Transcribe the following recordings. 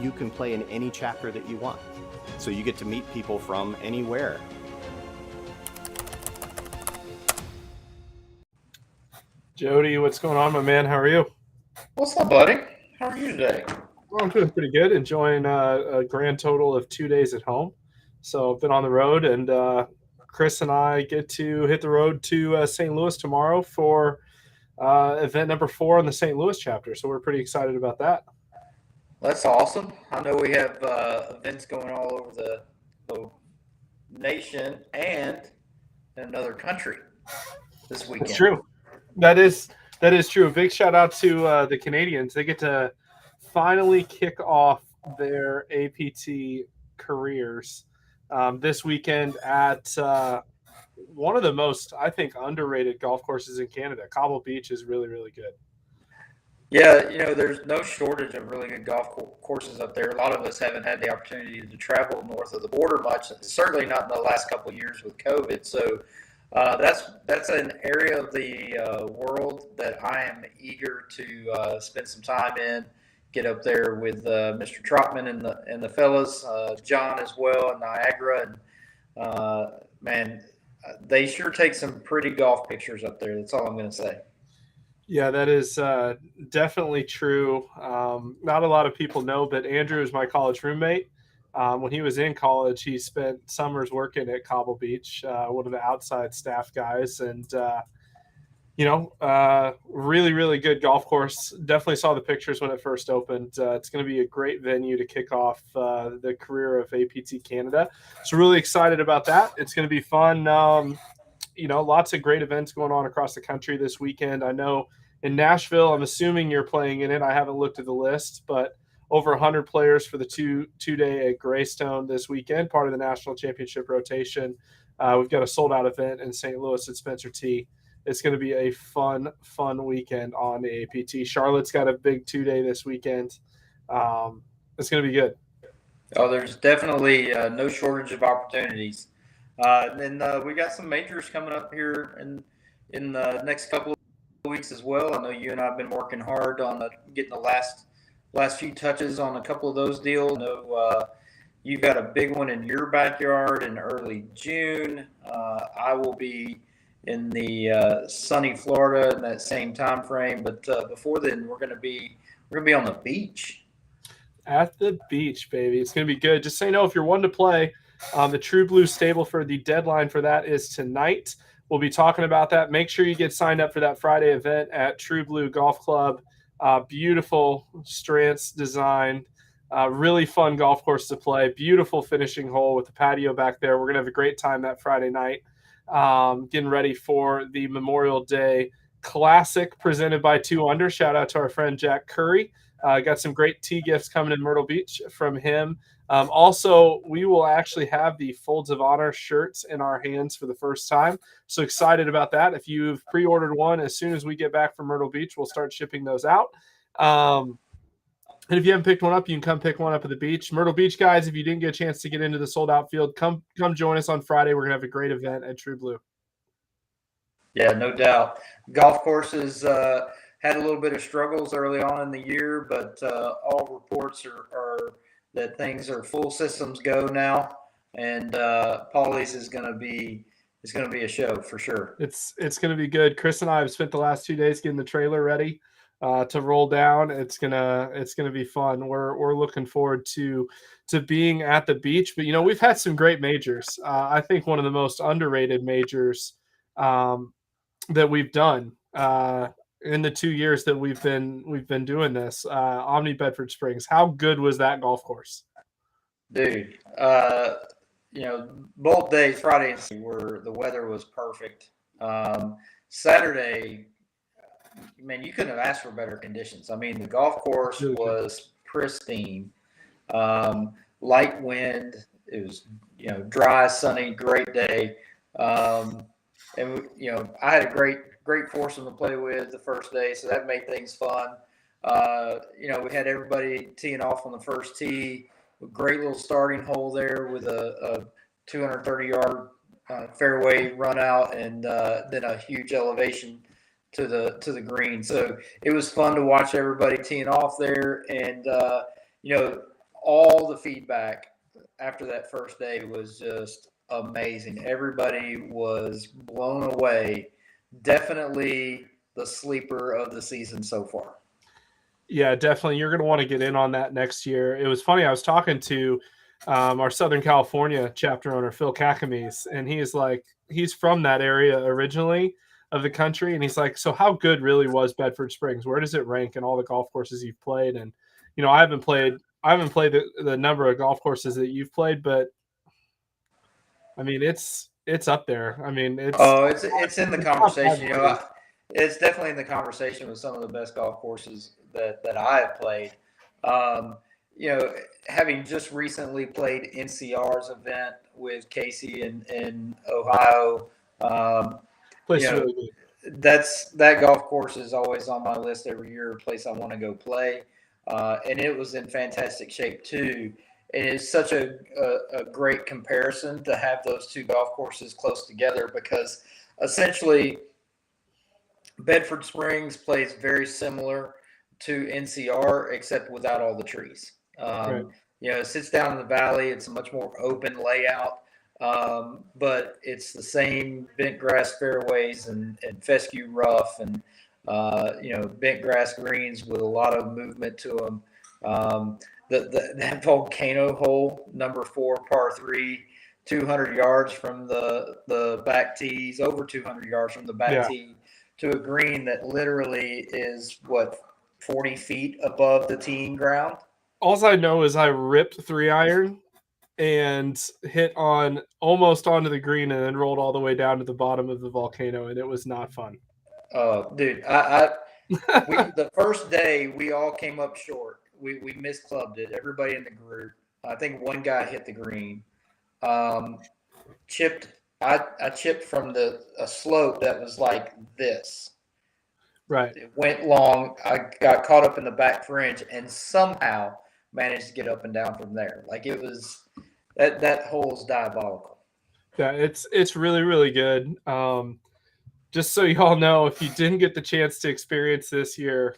you can play in any chapter that you want. So you get to meet people from anywhere. Jody, what's going on, my man? How are you? What's up, buddy? How are you today? Well, I'm doing pretty good. Enjoying a grand total of 2 days at home. So I've been on the road, and Chris and I get to hit the road to St. Louis tomorrow for event number 4 on the St. Louis chapter. So we're pretty excited about that. That's awesome. I know we have events going all over the nation and in another country this weekend. That's true. That is true. A big shout out to the Canadians. They get to finally kick off their APT careers this weekend at one of the most, I think, underrated golf courses in Canada. Cobble Beach is really, really good. Yeah, there's no shortage of really good golf courses up there. A lot of us haven't had the opportunity to travel north of the border much, certainly not in the last couple of years with COVID. So that's an area of the world that I am eager to spend some time in. Get up there with Mr. Trotman and the fellas, John as well, and Niagara, and man, they sure take some pretty golf pictures up there. That's all I'm going to say. Yeah, that is definitely true. Not a lot of people know, but Andrew is my college roommate. When he was in college, he spent summers working at Cobble Beach, one of the outside staff guys, and really, really good golf course. Definitely saw the pictures when it first opened. It's going to be a great venue to kick off the career of APT Canada. So really excited about that. It's going to be fun. Lots of great events going on across the country this weekend. I know in Nashville, I'm assuming you're playing in it. I haven't looked at the list, but over 100 players for the two-day at Greystone this weekend, part of the national championship rotation. We've got a sold-out event in St. Louis at Spencer T. It's going to be a fun weekend on the APT. Charlotte's got a big 2-day this weekend. It's going to be good. Oh, there's definitely no shortage of opportunities. And we got some majors coming up here in the next couple of weeks as well. I know you and I have been working hard on getting the last few touches on a couple of those deals. I know you've got a big one in your backyard in early June. I will be in the sunny Florida in that same time frame, but before then we're gonna be on the beach. At the beach, baby. It's gonna be good. Just so you know, if you're one to play, the True Blue stable for the deadline for that is tonight. We'll be talking about that. Make sure you get signed up for that Friday event at True Blue Golf Club. Beautiful Strance design, really fun golf course to play. Beautiful finishing hole with the patio back there. We're going to have a great time that Friday night, getting ready for the Memorial Day Classic presented by 2 Under. Shout out to our friend Jack Curry. Got some great tee gifts coming in Myrtle Beach from him. Also, we will actually have the Folds of Honor shirts in our hands for the first time. So excited about that. If you've pre-ordered one, as soon as we get back from Myrtle Beach, we'll start shipping those out. And if you haven't picked one up, you can come pick one up at the beach. Myrtle Beach guys, if you didn't get a chance to get into the sold-out field, come join us on Friday. We're going to have a great event at True Blue. Yeah, no doubt. Golf courses had a little bit of struggles early on in the year, but all reports are that things are full systems go now, and Paulie's is going to be a show for sure. It's going to be good. Chris and I have spent the last 2 days getting the trailer ready to roll down. It's gonna be fun. We're looking forward to being at the beach. But we've had some great majors. I think one of the most underrated majors that we've done in the 2 years that we've been doing this, Omni Bedford Springs. How good was that golf course? Dude, both days, Friday and Saturday, the weather was perfect. Saturday, man, you couldn't have asked for better conditions. I mean, the golf course was pristine. Light wind. It was, dry, sunny, great day. And I had a great foursome to play with the first day, so that made things fun. We had everybody teeing off on the first tee. A great little starting hole there with a 230-yard fairway run out, and then a huge elevation to the green. So it was fun to watch everybody teeing off there, and all the feedback after that first day was just amazing. Everybody was blown away. Definitely the sleeper of the season so far. Yeah, definitely. You're going to want to get in on that next year. It was funny. I was talking to our Southern California chapter owner, Phil Cakamies, and he's from that area originally of the country. And he's like, so how good really was Bedford Springs? Where does it rank in all the golf courses you've played? And, I haven't played the number of golf courses that you've played, but I mean, it's up there. I mean, it's in the conversation. It's definitely in the conversation with some of the best golf courses that I have played. Having just recently played NCR's event with Casey in Ohio, really good. that golf course is always on my list every year, a place I want to go play. And it was in fantastic shape too. And it's such a great comparison to have those two golf courses close together, because essentially Bedford Springs plays very similar to NCR, except without all the trees. Right. It sits down in the valley. It's a much more open layout, but it's the same bent grass fairways and fescue rough and, bent grass greens with a lot of movement to them. That volcano hole, number 4, par 3, 200 yards from the back tees, over 200 yards from the back tee, to a green that literally is 40 feet above the teeing ground. All I know is I ripped 3-iron and hit almost onto the green and then rolled all the way down to the bottom of the volcano, and it was not fun. Oh, dude, the first day we all came up short. We misclubbed it. Everybody in the group. I think one guy hit the green. Chipped. I chipped from a slope that was like this. Right. It went long. I got caught up in the back fringe and somehow managed to get up and down from there. Like, it was that hole is diabolical. Yeah, it's really, really good. Just so you all know, if you didn't get the chance to experience this year,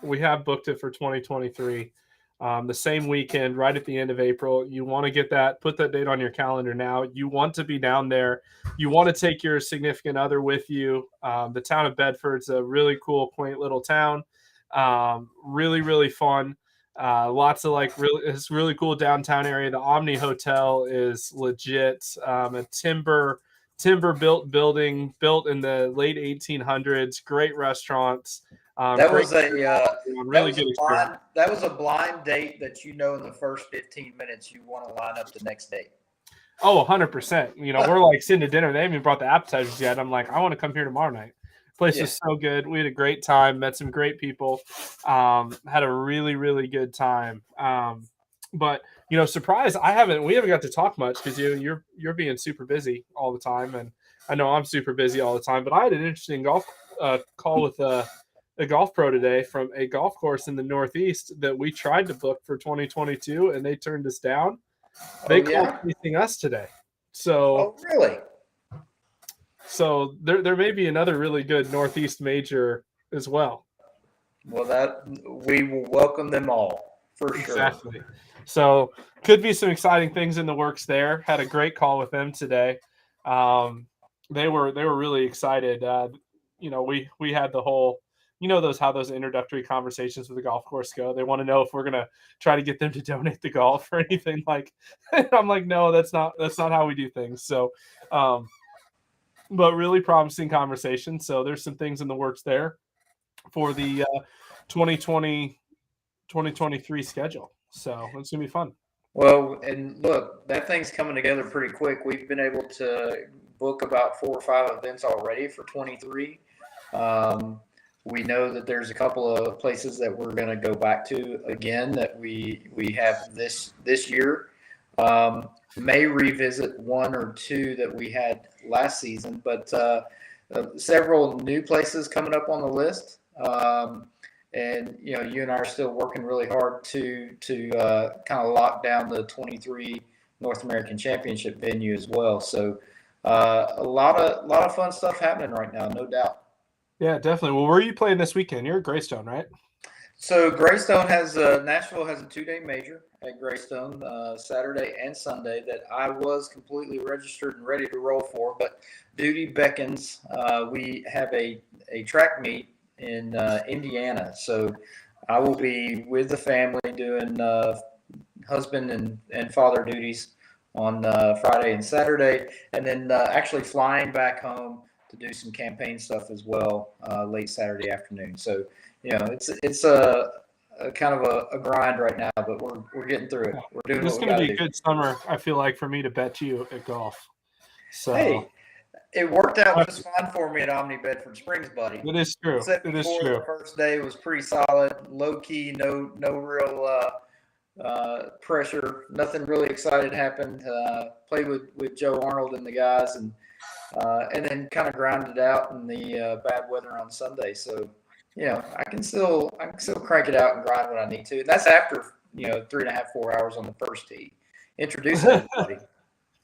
we have booked it for 2023. The same weekend, right at the end of April. You want to put that date on your calendar now. You want to be down there. You want to take your significant other with you. The town of Bedford's a really cool, quaint little town. Really, really fun. Lots of it's really cool downtown area. The Omni Hotel is legit. A timber built building built in the late 1800s. Great restaurants. That was a blind date that in the first 15 minutes you want to line up the next date. Oh, 100%. We're like sitting to dinner. They haven't even brought the appetizers yet. I'm like, I want to come here tomorrow night. Place was so good. We had a great time. Met some great people. Had a really, really good time. But surprise, we haven't got to talk much because you're being super busy all the time, and I know I'm super busy all the time. But I had an interesting golf call with a golf pro today from a golf course in the Northeast that we tried to book for 2022, and they turned us down. They called facing us today. So really? So there may be another really good Northeast major as well. Well, we will welcome them all for sure. Exactly. So could be some exciting things in the works there. Had a great call with them today. They were really excited. We had the whole, how those introductory conversations with the golf course go. They want to know if we're gonna try to get them to donate the golf or anything like. I'm like, no, that's not how we do things. So, but really promising conversation. So there's some things in the works there for the 2023 schedule. So it's gonna be fun. Well, and look, that thing's coming together pretty quick. We've been able to book about 4 or 5 events already for 23. We know that there's a couple of places that we're going to go back to again that we have this year. May revisit 1 or 2 that we had last season, but several new places coming up on the list. And you and I are still working really hard to kind of lock down the 23 North American Championship venue as well. So a lot of fun stuff happening right now, no doubt. Yeah, definitely. Well, where are you playing this weekend? You're at Greystone, right? So Greystone Nashville has a 2-day major at Greystone, Saturday and Sunday, that I was completely registered and ready to roll for. But duty beckons. We have a track meet in Indiana, so I will be with the family doing husband and father duties on Friday and Saturday, and then actually flying back home to do some campaign stuff as well late Saturday afternoon. So it's a kind of a grind right now, but we're getting through it. We're doing This what is we going got to to be do. a good summer, I feel like, for me to bet you at golf. So Hey, it worked out just fine for me at Omni Bedford Springs, buddy. it is true. Except It is before true. the first day was pretty solid, low key, no real pressure. Nothing really excited happened. Played with Joe Arnold and the guys, and then kind of grounded out in the bad weather on Sunday. So, I can still crank it out and grind when I need to. And that's after 3.5, 4 hours on the first tee, introducing everybody.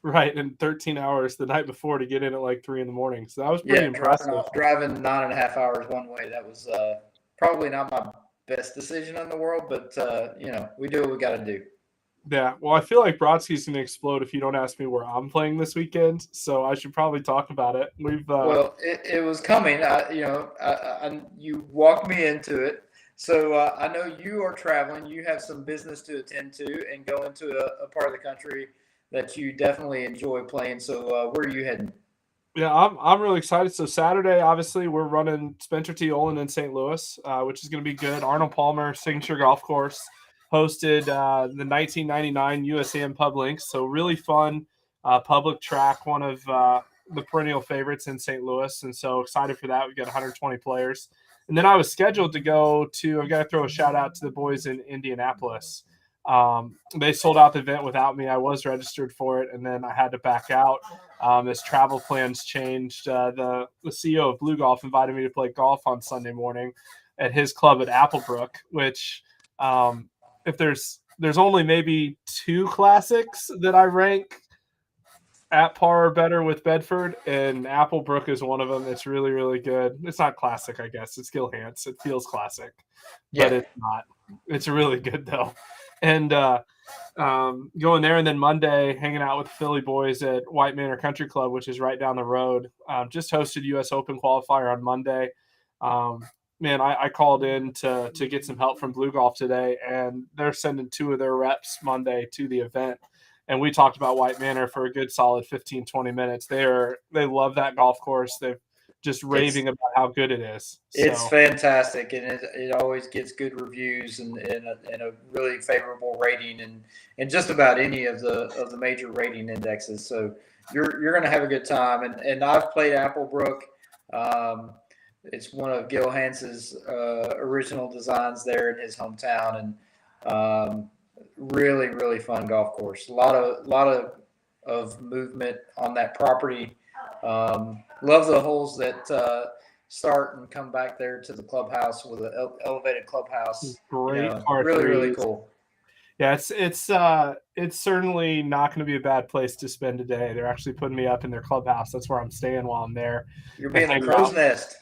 Right, and 13 hours the night before to get in at like 3 a.m. So that was pretty impressive. Driving 9.5 hours one way. That was probably not my best decision in the world, but we do what we got to do. Yeah, well, I feel like Brodsky's going to explode if you don't ask me where I'm playing this weekend, so I should probably talk about it. Well, it was coming. You walked me into it, so I know you are traveling. You have some business to attend to, and going to a part of the country that you definitely enjoy playing. So, where are you heading? Yeah, I'm really excited. So Saturday, obviously, we're running Spencer T. Olin in St. Louis, which is going to be good. Arnold Palmer Signature Golf Course hosted the 1999 USAM Pub Links. So really fun public track, one of the perennial favorites in St. Louis. And so excited for that. We got 120 players. And then I was scheduled to go to, I've got to throw a shout out to the boys in Indianapolis. They sold out the event without me. I was registered for it, and then I had to back out as travel plans changed. The CEO of Blue Golf invited me to play golf on Sunday morning at his club at Applebrook, which if there's only maybe 2 classics that I rank at par or better with Bedford, and Applebrook is one of them. It's really, really good. It's not classic, I guess. It's Gil Hanse. It feels classic, but it's not. It's really good, though. And going there, and then Monday hanging out with the Philly boys at White Manor Country Club, which is right down the road. Just hosted U.S. Open qualifier on Monday. I called in to get some help from Blue Golf today, and they're sending 2 of their reps Monday to the event. And we talked about White Manor for a good solid 15, 20 minutes. They love that golf course. They've just raving about how good it is. It's fantastic, and it always gets good reviews and a really favorable rating and just about any of the major rating indexes. So you're going to have a good time. And I've played Applebrook. It's one of Gil Hanse's original designs there in his hometown, and really, really fun golf course. A lot of movement on that property. Love the holes that start and come back there to the clubhouse with an elevated clubhouse. Great, really, really cool. Yeah, it's certainly not going to be a bad place to spend a day. They're actually putting me up in their clubhouse. That's where I'm staying while I'm there. You're being the crow's nest.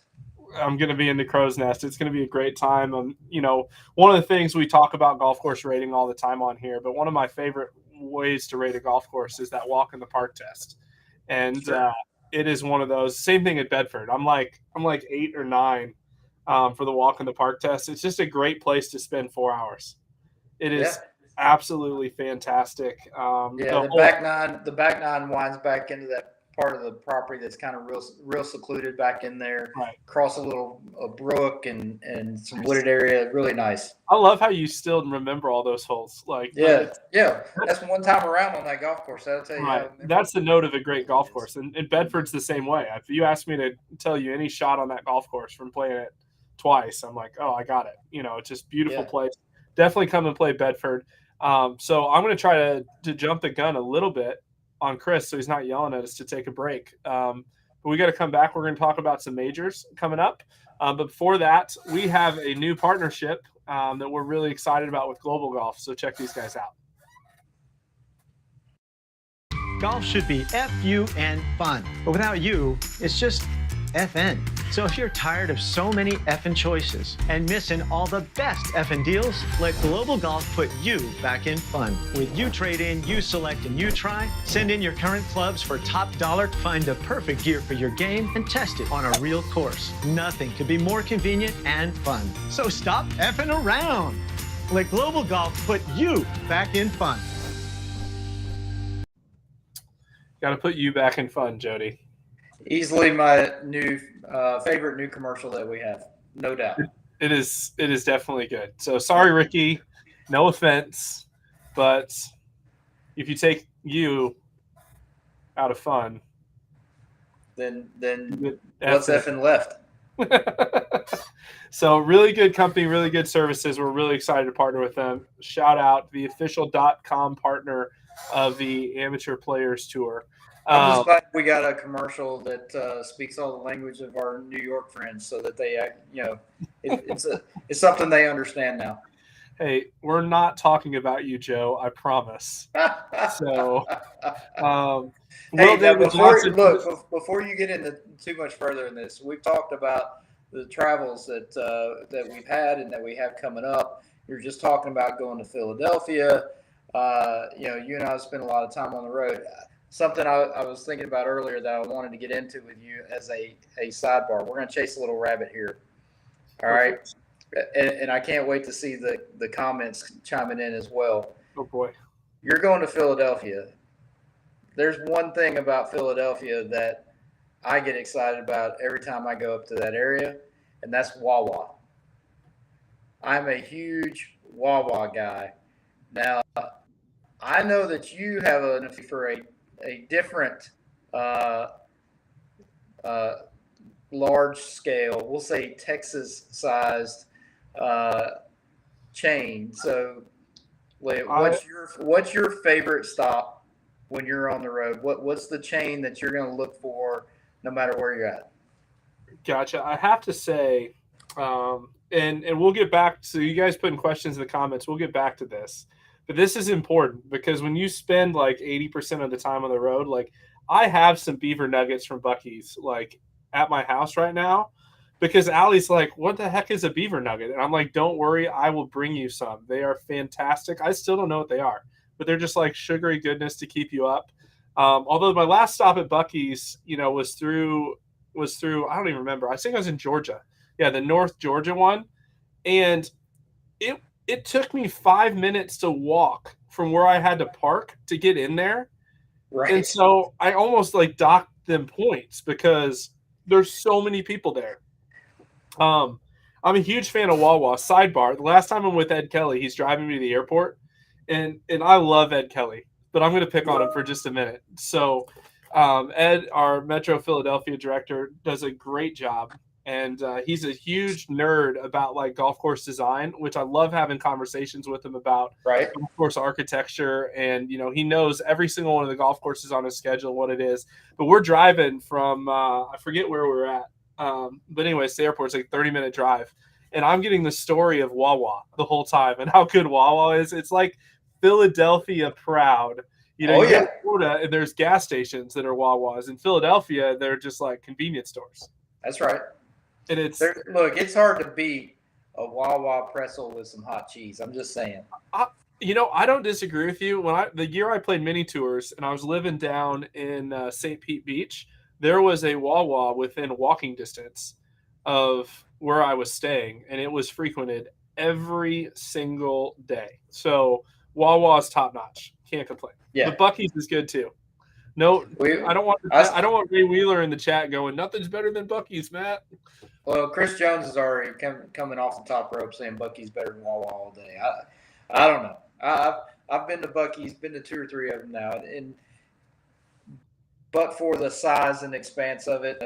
I'm going to be in the crow's nest. It's going to be a great time. One of the things we talk about golf course rating all the time on here, but one of my favorite ways to rate a golf course is that walk in the park test. And sure. It is one of those. Same thing at Bedford. I'm like 8 or 9 for the walk in the park test. It's just a great place to spend 4 hours. It is absolutely fantastic. The back nine winds back into that part of the property that's kind of real secluded back in there. Right. Cross a brook and some wooded area. Really nice. I love how you still remember all those holes. That's one time around on that golf course. That'll tell you. Right. That's the note of a great golf course. And Bedford's the same way. If you ask me to tell you any shot on that golf course from playing it twice, I'm like, oh, I got it. It's just beautiful place. Definitely come and play Bedford. So I'm going to try to jump the gun a little bit on Chris so he's not yelling at us to take a break. But we got to come back. We're going to talk about some majors coming up. But before that, we have a new partnership that we're really excited about with Global Golf. So check these guys out. Golf should be F-U and fun. But without you, it's just FN. So if you're tired of so many effing choices and missing all the best effing deals, let Global Golf put you back in fun. With you trade in, you select, and you try, send in your current clubs for top dollar, find the perfect gear for your game, and test it on a real course. Nothing could be more convenient and fun. So stop effing around. Let Global Golf put you back in fun. Got to put you back in fun, Jody. Easily my new favorite new commercial that we have, no doubt. It is definitely good. So sorry, Ricky. No offense, but if you take you out of fun, then what's effing left? So really good company, really good services. We're really excited to partner with them. Shout out the official.com partner of the Amateur Players Tour. I'm just glad we got a commercial that speaks all the language of our New York friends, so that they, it's something they understand now. Hey, we're not talking about you, Joe. I promise. So, hey, before you get into too much further in this, we've talked about the travels that we've had and that we have coming up. You're just talking about going to Philadelphia. You and I have spent a lot of time on the road. Something I was thinking about earlier that I wanted to get into with you as a sidebar. We're going to chase a little rabbit here. All right. And I can't wait to see the comments chiming in as well. Oh, boy. You're going to Philadelphia. There's one thing about Philadelphia that I get excited about every time I go up to that area, and that's Wawa. I'm a huge Wawa guy. Now, I know that you have an affinity for a different large scale, we'll say Texas-sized chain. So, what's your favorite stop when you're on the road? What's the chain that you're going to look for no matter where you're at? Gotcha. I have to say, and we'll get back. So you guys putting questions in the comments. We'll get back to this. But this is important because when you spend like 80% of the time on the road, like I have some beaver nuggets from Buc-ee's like at my house right now because Allie's like, what the heck is a beaver nugget? And I'm like, don't worry, I will bring you some. They are fantastic. I still don't know what they are, but they're just like sugary goodness to keep you up. Although my last stop at Buc-ee's, was through, I don't even remember. I think I was in Georgia. Yeah, the North Georgia one. And it took me 5 minutes to walk from where I had to park to get in there. Right. And so I almost like docked them points because there's so many people there. I'm a huge fan of Wawa. Sidebar, the last time I'm with Ed Kelly, he's driving me to the airport. And I love Ed Kelly, but I'm going to pick on him for just a minute. So Ed, our Metro Philadelphia director, does a great job. And he's a huge nerd about like golf course design, which I love having conversations with him about golf course architecture. And, he knows every single one of the golf courses on his schedule, what it is. But we're driving from, I forget where we're at. But anyways, the airport's like a 30-minute drive. And I'm getting the story of Wawa the whole time and how good Wawa is. It's like Philadelphia proud. You go to Florida and there's gas stations that are Wawas. In Philadelphia, they're just like convenience stores. That's right. And it's hard to beat a Wawa pretzel with some hot cheese. I'm just saying. I don't disagree with you. The year I played mini tours and I was living down in St. Pete Beach, there was a Wawa within walking distance of where I was staying, and it was frequented every single day. So Wawa's top notch. Can't complain. Yeah. The Buc-ee's is good too. No, I don't want Ray Wheeler in the chat going, nothing's better than Buc-ee's, Matt. Well, Chris Jones is already coming off the top rope saying Buc-ee's better than Wawa all day. I don't know. I've been to Buc-ee's, been to 2 or 3 of them now, but for the size and expanse of it,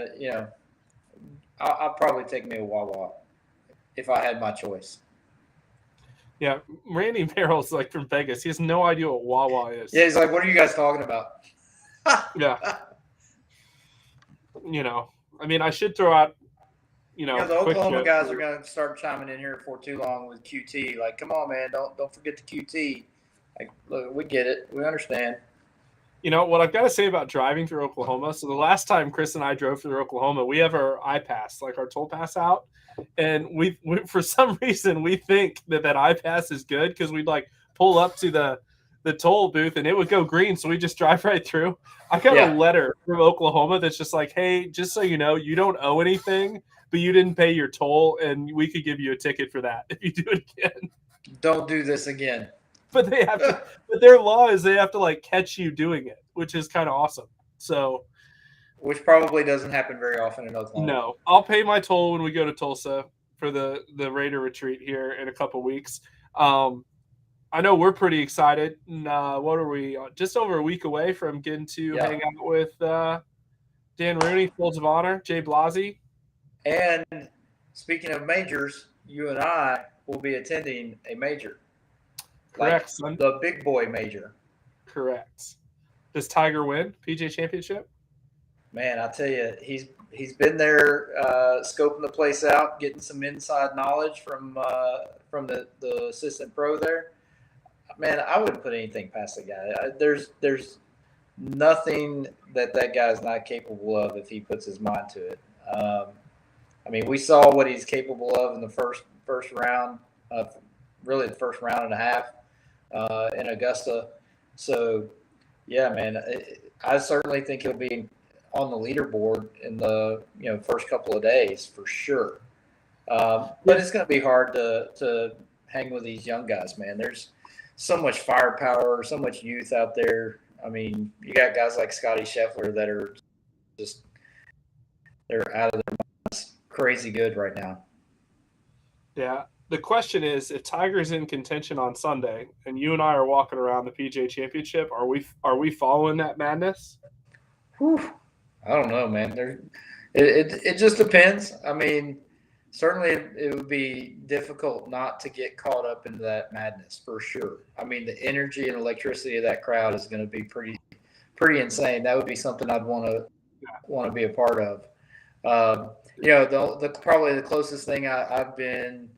I'll probably take me a Wawa if I had my choice. Yeah, Randy Merrill's like from Vegas. He has no idea what Wawa is. Yeah, he's like, what are you guys talking about? Yeah. I mean, I should throw out, the Oklahoma guys are going to start chiming in here for too long with QT. Like, come on, man, don't forget the QT. Like, look, we get it. We understand. You know what I've got to say about driving through Oklahoma. So the last time Chris and I drove through Oklahoma, we have our iPass, like our toll pass out, and we for some reason we think that iPass is good because we'd like pull up to the toll booth and it would go green, so we just drive right through. I got a letter from Oklahoma that's just like, hey, just so you know, you don't owe anything, but you didn't pay your toll, and we could give you a ticket for that if you do it again. Don't do this again. But they have to. But their law is they have to like catch you doing it, which is kind of awesome. So, which probably doesn't happen very often in Oklahoma. No, I'll pay my toll when we go to Tulsa for the Raider retreat here in a couple weeks. I know we're pretty excited. What are we? Just over a week away from getting to hang out with Dan Rooney, Folds of Honor, Jay Blasey. And speaking of majors, you and I will be attending a major. Correct, like the big boy major. Correct. Does Tiger win PGA Championship? Man, I tell you, he's been there scoping the place out, getting some inside knowledge from the assistant pro there. Man, I wouldn't put anything past the guy. There's nothing that guy's not capable of if he puts his mind to it. I mean, we saw what he's capable of in the first round, really the first round and a half in Augusta. So, yeah, man, I certainly think he'll be on the leaderboard in the first couple of days for sure. But it's going to be hard to hang with these young guys, man. There's so much firepower, so much youth out there. I mean, you got guys like Scotty Scheffler that are just they're out of their minds, crazy good right now. Yeah. The question is, if Tiger's in contention on Sunday and you and I are walking around the PGA Championship, are we following that madness? Whew. I don't know, man. It just depends. I mean, certainly it would be difficult not to get caught up into that madness for sure. I mean, the energy and electricity of that crowd is going to be pretty insane. That would be something I'd want to be a part of. Probably the closest thing I've been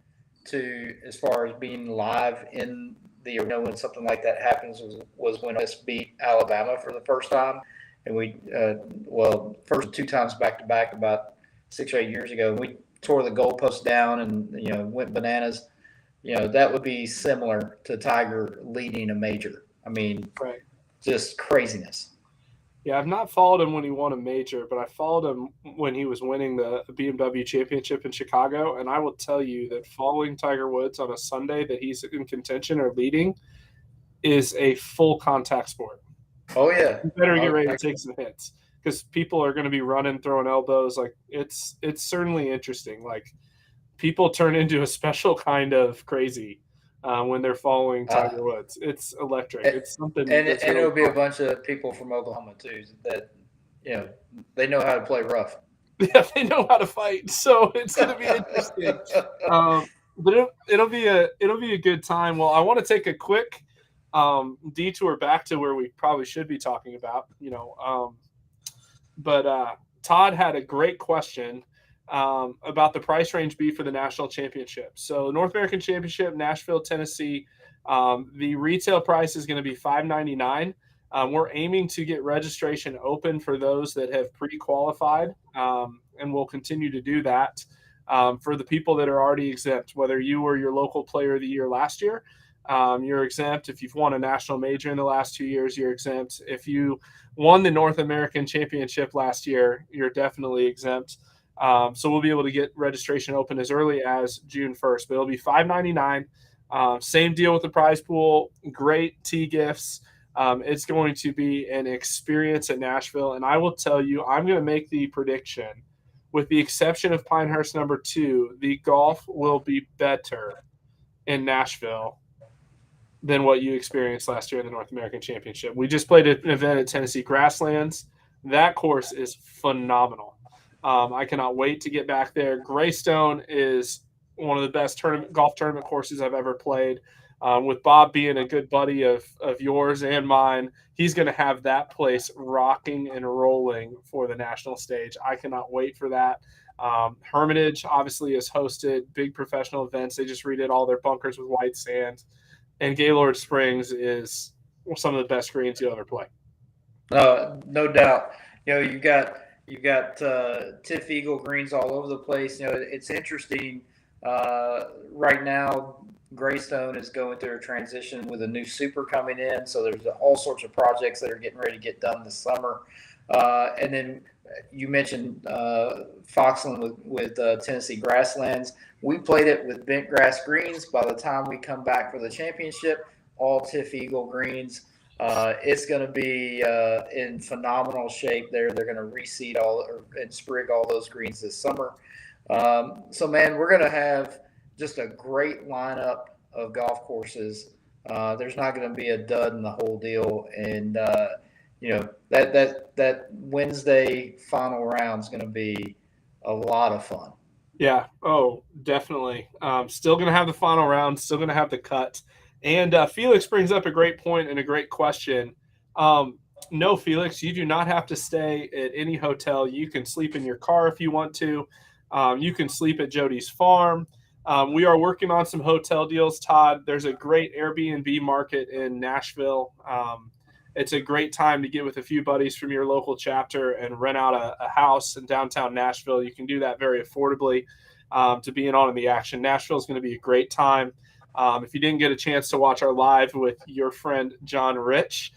to as far as being live in the arena when something like that happens was when us beat Alabama for the first time. And we, first 2 times back to back about 6 or 8 years ago, we tore the goalpost down and, went bananas. That would be similar to Tiger leading a major. I mean, right. Just craziness. Yeah, I've not followed him when he won a major, but I followed him when he was winning the BMW Championship in Chicago. And I will tell you that following Tiger Woods on a Sunday that he's in contention or leading is a full contact sport. Oh, yeah. You better get ready to take some hits because people are going to be running, throwing elbows. Like it's certainly interesting. Like people turn into a special kind of crazy when they're following Tiger Woods. It's electric. It's something. And it'll be a bunch of people from Oklahoma too that they know how to play rough. Yeah, they know how to fight. So it's going to be interesting. But it'll be a good time. Well, I want to take a quick detour back to where we probably should be talking about, but Todd had a great question about the price range be for the national championship. So North American Championship, Nashville, Tennessee, the retail price is going to be $599. We're aiming to get registration open for those that have pre-qualified, and we'll continue to do that for the people that are already exempt, whether you were your local player of the year last year. You're exempt. If you've won a national major in the last 2 years, you're exempt. If you won the North American Championship last year, you're definitely exempt. So we'll be able to get registration open as early as June 1st, but it'll be $599. Same deal with the prize pool. Great tee gifts. It's going to be an experience at Nashville. And I will tell you, I'm going to make the prediction, with the exception of Pinehurst number 2, the golf will be better in Nashville than what you experienced last year in the North American Championship. We just played an event at Tennessee Grasslands. That course is phenomenal. I cannot wait to get back there. Greystone is one of the best golf tournament courses I've ever played. With Bob being a good buddy of yours and mine, he's going to have that place rocking and rolling for the national stage. I cannot wait for that. Hermitage obviously has hosted big professional events. They just redid all their bunkers with white sand. And Gaylord Springs is some of the best greens you'll ever play. No doubt. You've got Tiff Eagle greens all over the place. It's interesting. Right now, Greystone is going through a transition with a new super coming in. So there's all sorts of projects that are getting ready to get done this summer. And then you mentioned Foxland with Tennessee Grasslands. We played it with bent grass greens. By the time we come back for the championship, all Tiff Eagle greens. It's going to be in phenomenal shape there. They're going to reseed and sprig all those greens this summer. So, man, we're going to have just a great lineup of golf courses. There's not going to be a dud in the whole deal. And, that Wednesday final round is going to be a lot of fun. Yeah. Oh, definitely. Still going to have the final round, still going to have the cut. And Felix brings up a great point and a great question. No, Felix, you do not have to stay at any hotel. You can sleep in your car if you want to. You can sleep at Jody's farm. We are working on some hotel deals, Todd. There's a great Airbnb market in Nashville. It's a great time to get with a few buddies from your local chapter and rent out a house in downtown Nashville. You can do that very affordably to be in on the action. Nashville is going to be a great time. If you didn't get a chance to watch our live with your friend John Rich,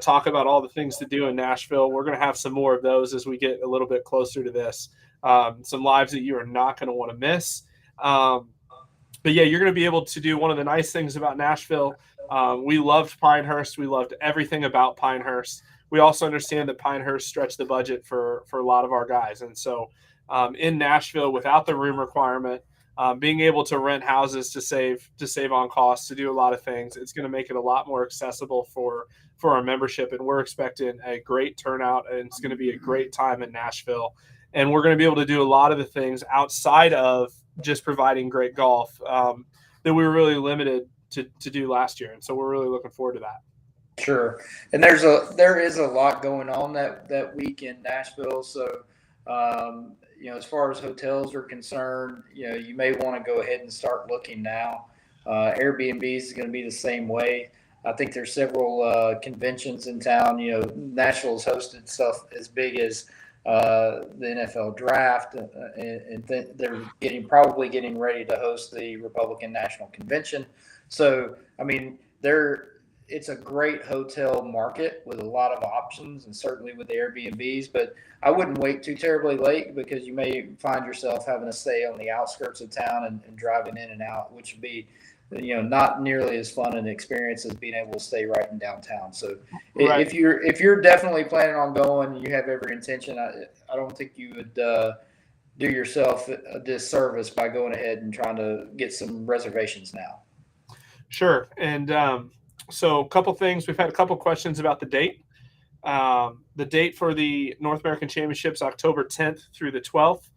talk about all the things to do in Nashville, we're going to have some more of those as we get a little bit closer to this. Some lives that you are not going to want to miss. But yeah, you're going to be able to do one of the nice things about Nashville. We loved Pinehurst. We loved everything about Pinehurst. We also understand that Pinehurst stretched the budget for a lot of our guys. And so in Nashville, without the room requirement, being able to rent houses to save on costs, to do a lot of things, it's going to make it a lot more accessible for our membership. And we're expecting a great turnout, and it's going to be a great time in Nashville. And we're going to be able to do a lot of the things outside of just providing great golf that we were really limited to do last year. And so we're really looking forward to that. Sure. And there is a lot going on that week in Nashville. So, as far as hotels are concerned, you may want to go ahead and start looking now. Airbnb is going to be the same way. I think there's several conventions in town. Nashville's hosted stuff as big as the NFL draft, and they're probably getting ready to host the Republican National Convention. So, I mean, it's a great hotel market with a lot of options, and certainly with the Airbnbs, but I wouldn't wait too terribly late, because you may find yourself having to stay on the outskirts of town and driving in and out, which would be, not nearly as fun an experience as being able to stay right in downtown. So right. if you're definitely planning on going, you have every intention, I don't think you would do yourself a disservice by going ahead and trying to get some reservations now. Sure. And so a couple things. We've had a couple questions about the date. The date for the North American Championships, October 10th through the 12th.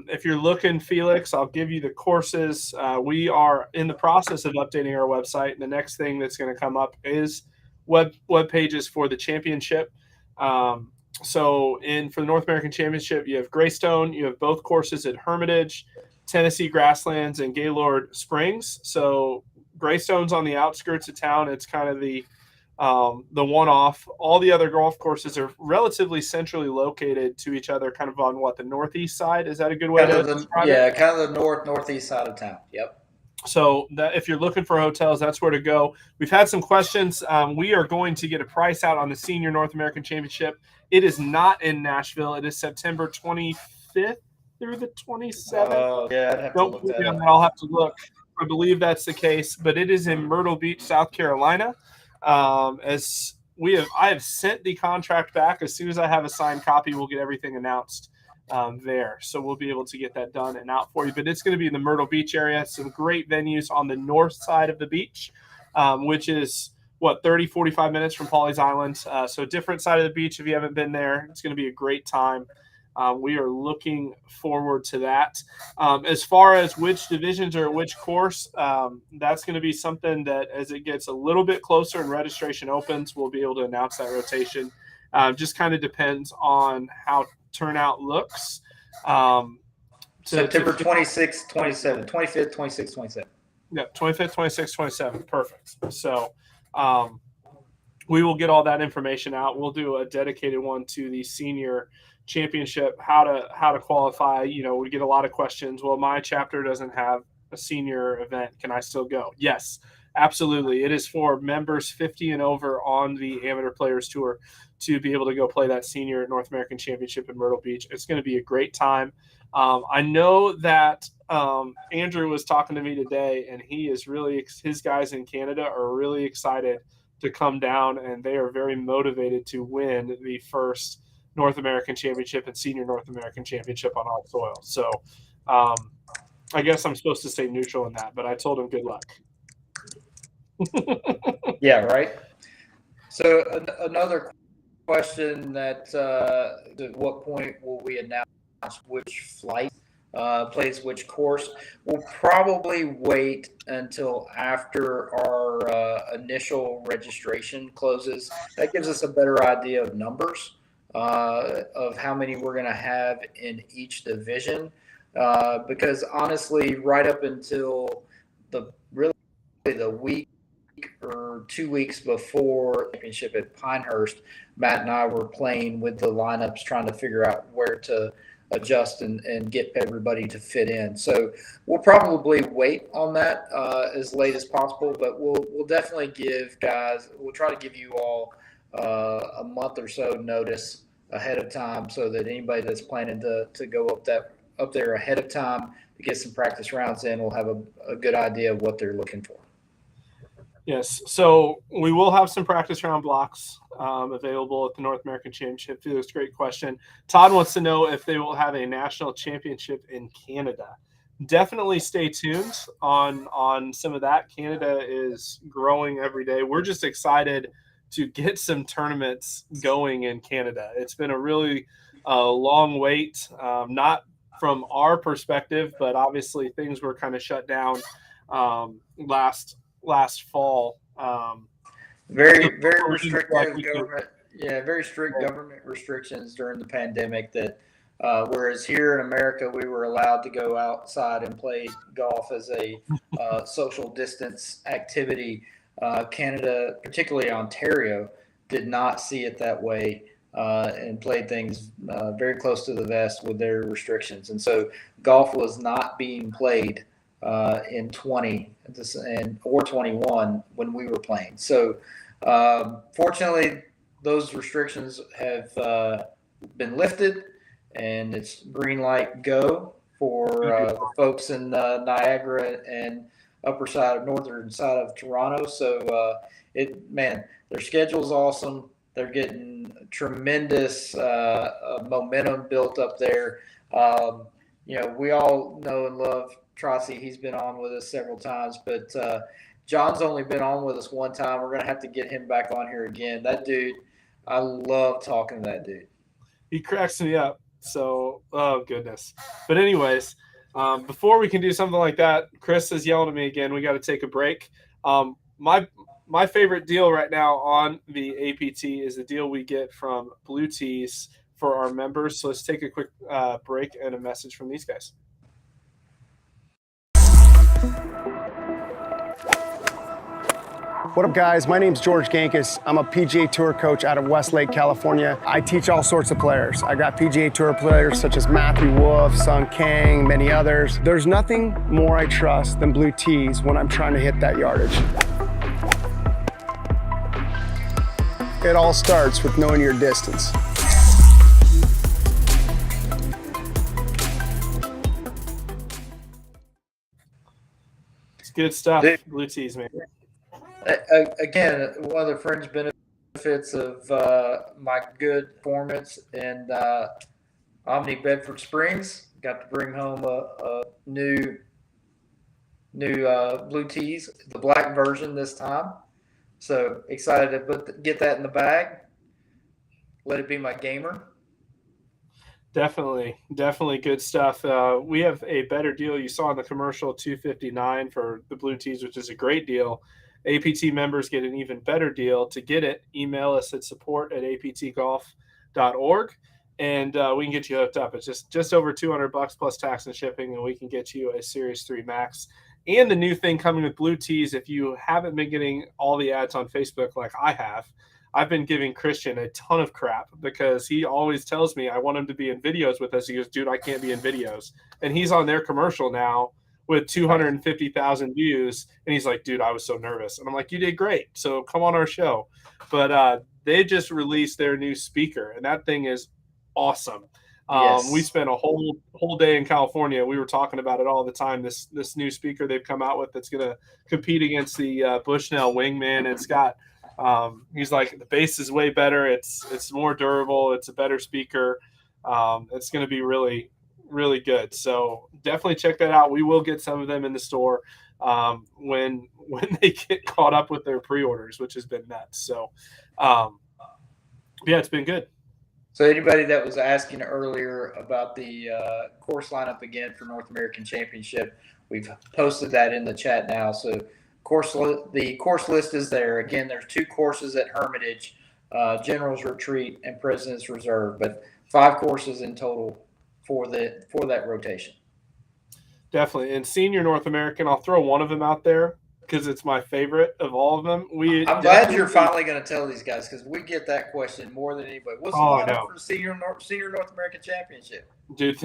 If you're looking, Felix, I'll give you the courses. We are in the process of updating our website. And the next thing that's going to come up is web pages for the championship. For the North American Championship, you have Greystone. You have both courses at Hermitage, Tennessee Grasslands, and Gaylord Springs. So Greystone's on the outskirts of town. It's kind of the one-off. All the other golf courses are relatively centrally located to each other, kind of on the northeast side. Is that a good way to describe it? Kind of the northeast side of town. Yep. So that if you're looking for hotels, that's where to go. We've had some questions. We are going to get a price out on the Senior North American Championship. It is not in Nashville. It is September 25th through the 27th. Oh, yeah. I'd have to look that up. I'll have to look. I believe that's the case, but it is in Myrtle Beach, South Carolina. I have sent the contract back. As soon as I have a signed copy, we'll get everything announced there. So we'll be able to get that done and out for you. But it's going to be in the Myrtle Beach area. Some great venues on the north side of the beach, which is 30-45 minutes from Pawleys Island. So different side of the beach. If you haven't been there, it's going to be a great time. We are looking forward to that. As far as which divisions are at which course, that's going to be something that as it gets a little bit closer and registration opens, we'll be able to announce that rotation. Just kind of depends on how turnout looks. September 26th, 27th, 25th, 26th, 27th. Yeah, 25th, 26th, 27th. Perfect. So we will get all that information out. We'll do a dedicated one to the senior championship, how to qualify. We get a lot of questions. Well, my chapter doesn't have a senior event. Can I still go? Yes, absolutely. It is for members 50 and over on the Amateur Players Tour to be able to go play that senior North American Championship in Myrtle Beach. It's going to be a great time. I know that Andrew was talking to me today, and his guys in Canada are really excited to come down, and they are very motivated to win the first North American Championship and Senior North American Championship on our soil. So I guess I'm supposed to stay neutral in that, but I told him good luck. Yeah, right. So another question that at what point will we announce which flight plays which course? We'll probably wait until after our initial registration closes. That gives us a better idea of numbers. Of how many we're going to have in each division, because honestly, right up until the week or 2 weeks before the championship at Pinehurst, Matt and I were playing with the lineups, trying to figure out where to adjust and get everybody to fit in. So we'll probably wait on that as late as possible, but we'll definitely give guys. We'll try to give you all a month or so notice ahead of time, so that anybody that's planning to go up there ahead of time to get some practice rounds in will have a good idea of what they're looking for. Yes, so we will have some practice round blocks available at the North American Championship. That's a great question. Todd wants to know if they will have a national championship in Canada. Definitely stay tuned on some of that. Canada is growing every day. We're just excited to get some tournaments going in Canada. It's been a really long wait, not from our perspective, but obviously things were kind of shut down last fall. Very restrictive government. Yeah, very strict government restrictions during the pandemic. That whereas here in America we were allowed to go outside and play golf as a social distance activity. Canada, particularly Ontario, did not see it that way and played things very close to the vest with their restrictions. And so golf was not being played in 20 or 21 when we were playing. So fortunately, those restrictions have been lifted, and it's green light go for the folks in Niagara and northern side of Toronto. So their schedule's awesome. They're getting tremendous momentum built up there. We all know and love Trossi. He's been on with us several times, but John's only been on with us one time. We're going to have to get him back on here again. That dude, I love talking to that dude. He cracks me up. So, oh goodness. But anyways, before we can do something like that, Chris is yelling at me again. We got to take a break. My favorite deal right now on the APT is the deal we get from Blue Tees for our members. So let's take a quick break and a message from these guys. What up, guys? My name's George Gankis. I'm a PGA Tour coach out of Westlake, California. I teach all sorts of players. I got PGA Tour players such as Matthew Wolff, Sung Kang, many others. There's nothing more I trust than Blue Tees when I'm trying to hit that yardage. It all starts with knowing your distance. It's good stuff. Blue Tees, man. Again, one of the fringe benefits of my good performance in Omni Bedford Springs, got to bring home a new Blue Tees, the black version this time. So excited to get that in the bag. Let it be my gamer. Definitely good stuff. We have a better deal. You saw in the commercial, $259 for the Blue Tees, which is a great deal. APT members get an even better deal. To get it, email us at support@aptgolf.org, and we can get you hooked up. It's just over $200 plus tax and shipping, and we can get you a Series 3 Max. And the new thing coming with Blue Tees, if you haven't been getting all the ads on Facebook like I have, I've been giving Christian a ton of crap because he always tells me I want him to be in videos with us. He goes, dude, I can't be in videos. And he's on their commercial now with 250,000 views. And he's like, dude, I was so nervous. And I'm like, you did great. So come on our show. But they just released their new speaker, and that thing is awesome. Yes. We spent a whole day in California. We were talking about it all the time. This new speaker they've come out with that's going to compete against the Bushnell Wingman. It's got he's like, the bass is way better. It's more durable. It's a better speaker. It's going to be really, really good. So definitely check that out. We will get some of them in the store when they get caught up with their pre-orders, which has been nuts. So yeah, it's been good. So anybody that was asking earlier about the course lineup again for North American Championship, we've posted that in the chat now. So the course list is there. Again, there's 2 courses at Hermitage, General's Retreat and President's Reserve, but 5 courses in total for that rotation. Definitely. And Senior North American, I'll throw one of them out there because it's my favorite of all of them. I'm glad you're finally going to tell these guys, because we get that question more than anybody. What's the lineup for Senior North American Championship? Dude,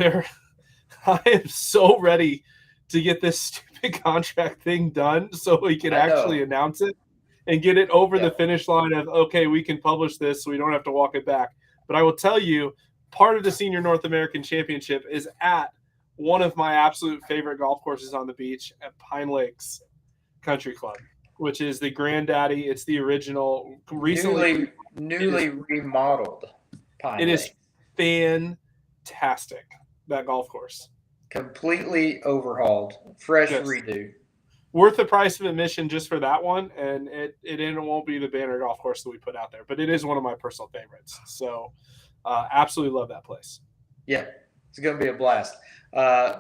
I am so ready to get this stupid contract thing done so we can actually announce it and get it over the finish line of, okay, we can publish this so we don't have to walk it back. But I will tell you, part of the Senior North American Championship is at one of my absolute favorite golf courses on the beach at Pine Lakes Country Club, which is the granddaddy. It's the original, recently newly remodeled Pine It Lake. is fantastic, that golf course. Completely overhauled, fresh redo. Worth the price of admission just for that one, and it won't be the banner golf course that we put out there, but it is one of my personal favorites. So absolutely love that place. Yeah, it's going to be a blast.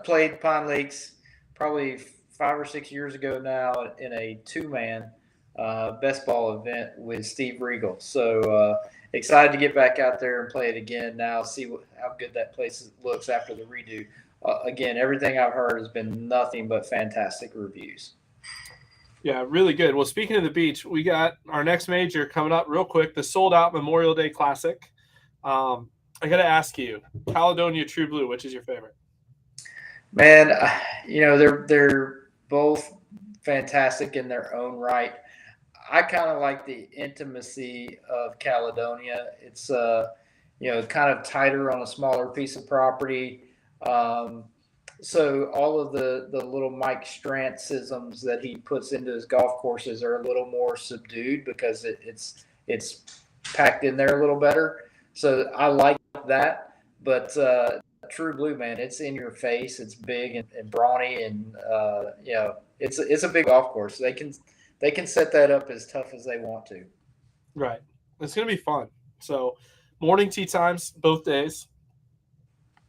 Played Pine Lakes probably 5 or 6 years ago now in a 2-man best ball event with Steve Regal. So excited to get back out there and play it again now, see how good that place looks after the redo. Again, everything I've heard has been nothing but fantastic reviews. Yeah, really good. Well, speaking of the beach, we got our next major coming up real quick, the sold-out Memorial Day Classic. I got to ask you, Caledonia True Blue, which is your favorite? Man, they're both fantastic in their own right. I kind of like the intimacy of Caledonia. It's kind of tighter on a smaller piece of property. So all of the little Mike Strantz-isms that he puts into his golf courses are a little more subdued because it's packed in there a little better. So I like that. But True Blue, man, it's in your face. It's big and brawny, and it's a big golf course. They can set that up as tough as they want to. Right. It's going to be fun. So morning tee times both days.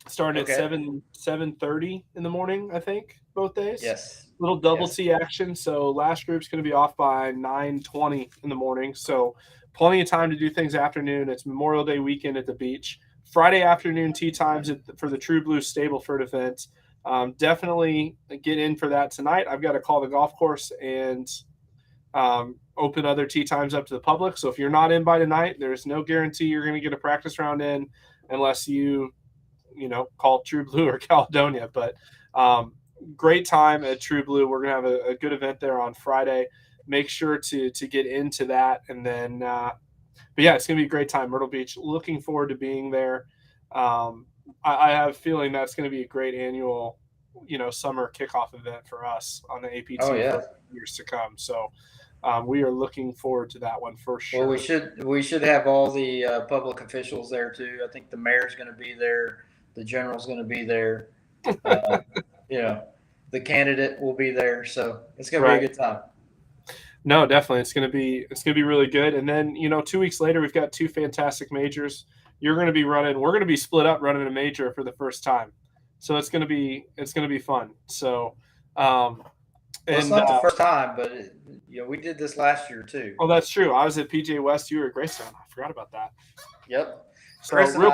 Starting at 7:30 in the morning, I think, both days. Yes. Little double tee action. So last group's going to be off by 9:20 in the morning. So plenty of time to do things afternoon. It's Memorial Day weekend at the beach. Friday afternoon tee times for the True Blue Stableford event. Definitely get in for that tonight. I've got to call the golf course and open other tee times up to the public. So if you're not in by tonight, there's no guarantee you're going to get a practice round in unless you call True Blue or Caledonia. But great time at True Blue. We're going to have a good event there on Friday. Make sure to get into that. And then, but yeah, it's going to be a great time. Myrtle Beach, looking forward to being there. I have a feeling that's going to be a great annual, summer kickoff event for us on the APT for years to come. So we are looking forward to that one for sure. Well, we should have all the public officials there too. I think the mayor's going to be there. The general's going to be there. The candidate will be there. So it's going to be a good time. No, definitely. It's going to be really good. And then, 2 weeks later, we've got 2 fantastic majors. We're going to be split up running a major for the first time. So it's going to be fun. So, it's not the first time, but we did this last year too. Oh, that's true. I was at PGA West. You were at Greystone. I forgot about that. Yep. So real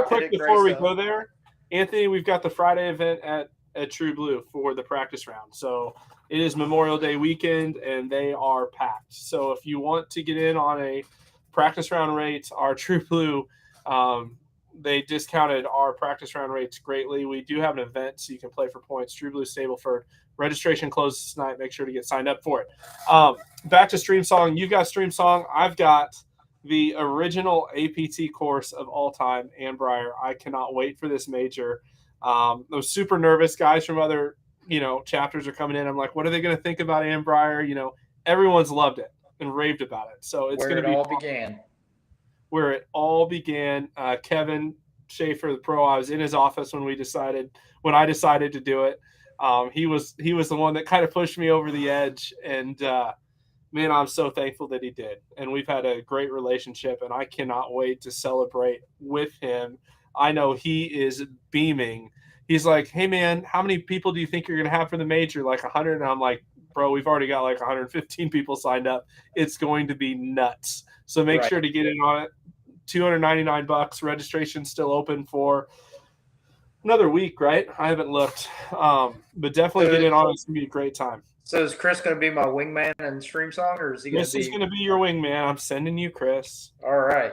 quick before we go there, Anthony, we've got the Friday event at True Blue for the practice round. So it is Memorial Day weekend, and they are packed. So if you want to get in on a practice round rates, our True Blue, they discounted our practice round rates greatly. We do have an event, so you can play for points. True Blue Stableford. Registration closes tonight. Make sure to get signed up for it. Back to Stream Song. You've got Stream Song. I've got the original APT course of all time, Ann Breyer. I cannot wait for this major. Those super nervous guys from other, chapters are coming in. I'm like, what are they going to think about Ann Breyer? Everyone's loved it and raved about it. So it's going to be where it all began. Kevin Schaefer, the pro, I was in his office when I decided to do it. He was the one that kind of pushed me over the edge, and man, I'm so thankful that he did. And we've had a great relationship, and I cannot wait to celebrate with him. I know he is beaming. He's like, hey man, how many people do you think you're going to have for the major? Like 100. And I'm like, bro, we've already got like 115 people signed up. It's going to be nuts. So make sure to get in on it. $299. Registration still open for another week, right? I haven't looked, but definitely get in on it. It's gonna be a great time. So is Chris going to be my wingman in Stream Song, or is he going to be? Chris is going to be your wingman. I'm sending you Chris. All right.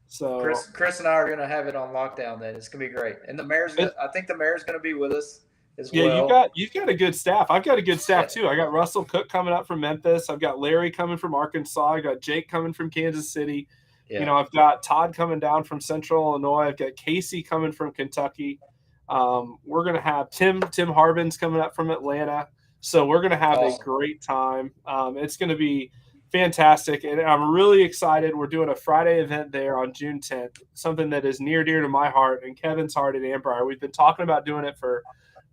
So Chris and I are going to have it on lockdown. Then it's going to be great. And the mayor's, I think the mayor's going to be with us as well. Yeah, you've got a good staff. I've got a good staff too. I got Russell Cook coming up from Memphis. I've got Larry coming from Arkansas. I got Jake coming from Kansas City. Yeah. I've got Todd coming down from Central Illinois. I've got Casey coming from Kentucky. We're going to have Tim Harbin's coming up from Atlanta. So we're going to have a great time. It's going to be fantastic. And I'm really excited. We're doing a Friday event there on June 10th, something that is near dear to my heart and Kevin's heart at Ann Breyer. We've been talking about doing it for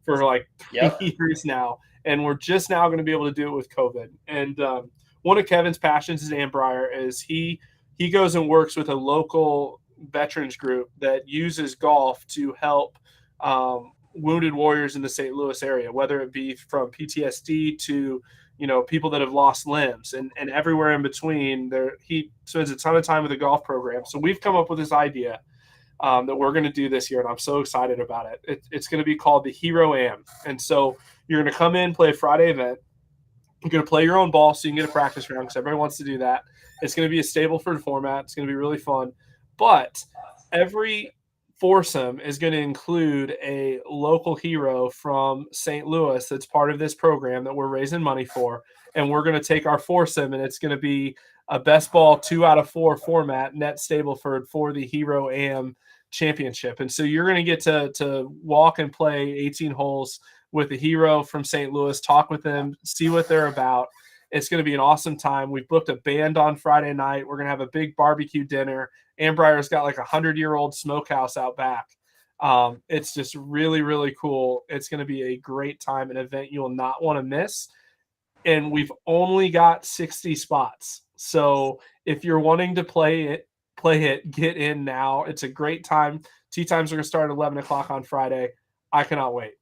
like 3 years now. And we're just now going to be able to do it with COVID. And one of Kevin's passions is Ann Breyer is he goes and works with a local veterans group that uses golf to help wounded warriors in the St. Louis area, whether it be from PTSD to, people that have lost limbs and everywhere in between. He spends a ton of time with the golf program. So we've come up with this idea that we're going to do this year, and I'm so excited about it. It's going to be called the Hero Am. And so you're going to come in, play a Friday event. You're going to play your own ball so you can get a practice round because everybody wants to do that. It's going to be a Stableford format. It's going to be really fun. But every foursome is going to include a local hero from St. Louis that's part of this program that we're raising money for. And we're going to take our foursome, and it's going to be a best ball 2 out of 4 format, net Stableford for the Hero Am Championship. And so you're going to get to walk and play 18 holes with the hero from St. Louis, talk with them, see what they're about. It's going to be an awesome time. We've booked a band on Friday night. We're going to have a big barbecue dinner. Ann Breyer's got like 100-year-old smokehouse out back. It's just really, really cool. It's going to be a great time, an event you will not want to miss. And we've only got 60 spots. So if you're wanting to play it, get in now. It's a great time. Tee times are going to start at 11 o'clock on Friday. I cannot wait.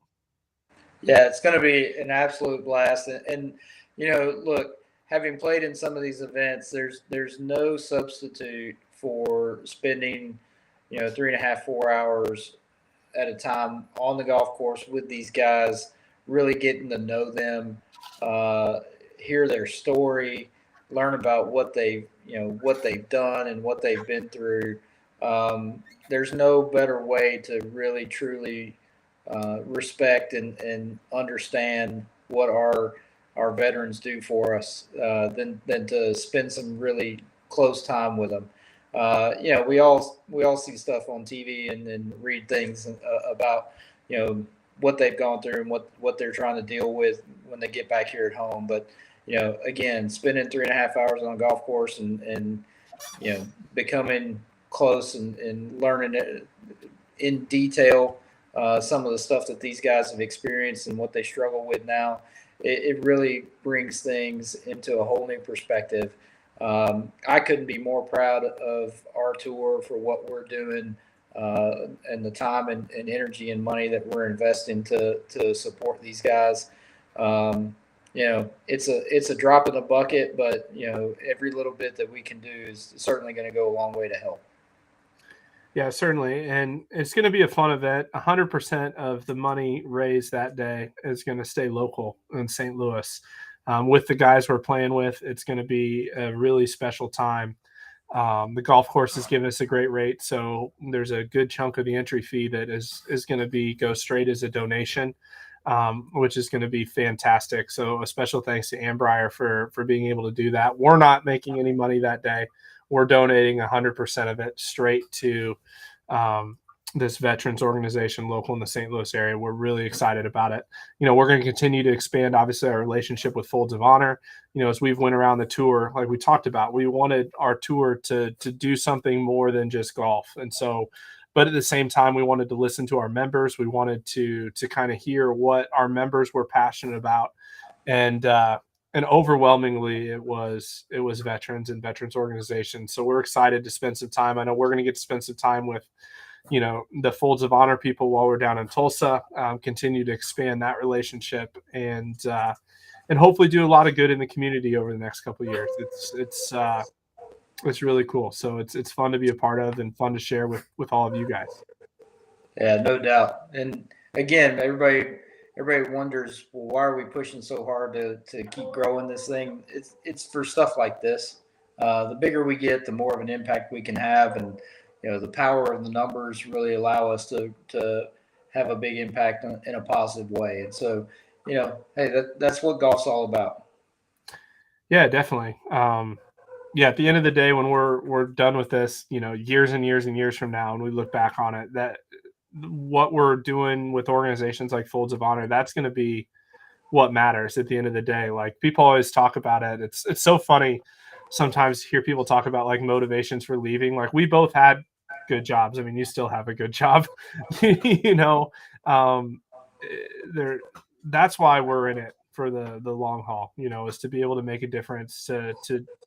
Yeah, it's going to be an absolute blast. And look, having played in some of these events, there's no substitute for spending, 3.5, 4 hours at a time on the golf course with these guys, really getting to know them, hear their story, learn about what they've done and what they've been through. There's no better way to really, truly respect and understand what our veterans do for us than to spend some really close time with them. We all see stuff on TV and read things about what they've gone through and what they're trying to deal with when they get back here at home. But again, spending 3.5 hours on a golf course and becoming close and learning it in detail some of the stuff that these guys have experienced and what they struggle with now, it really brings things into a whole new perspective. I couldn't be more proud of our tour for what we're doing and the time and energy and money that we're investing to support these guys. It's a drop in the bucket, but every little bit that we can do is certainly going to go a long way to help. Yeah, certainly. And it's going to be a fun event. 100% of the money raised that day is going to stay local in St. Louis. With the guys we're playing with, it's going to be a really special time. The golf course has given us a great rate, so there's a good chunk of the entry fee that is going to go straight as a donation, which is going to be fantastic. So a special thanks to Ambrier for being able to do that. We're not making any money that day. We're donating 100% of it straight to this veterans organization local in the St. Louis area. We're really excited about it. We're going to continue to expand, obviously, our relationship with Folds of Honor. As we've went around the tour, like we talked about, we wanted our tour to do something more than just golf. And so, but at the same time, we wanted to listen to our members. We wanted to kind of hear what our members were passionate about. And overwhelmingly it was veterans and veterans organizations. So we're excited to spend some time. I know we're going to get to spend some time with, the Folds of Honor people while we're down in Tulsa, continue to expand that relationship and hopefully do a lot of good in the community over the next couple of years. It's really cool. So it's fun to be a part of and fun to share with all of you guys. Yeah, no doubt. And again, everybody wonders, well, why are we pushing so hard to keep growing this thing? It's for stuff like this. The bigger we get, the more of an impact we can have, and the power of the numbers really allow us to have a big impact in a positive way. And so, hey, that's what golf's all about. Yeah, definitely. At the end of the day, when we're done with this, years and years and years from now, and we look back on it, that what we're doing with organizations like Folds of Honor, that's going to be what matters at the end of the day. Like, people always talk about it. It's so funny sometimes to hear people talk about like motivations for leaving. Like, we both had good jobs. I mean, you still have a good job, that's why we're in it for the long haul, is to be able to make a difference, to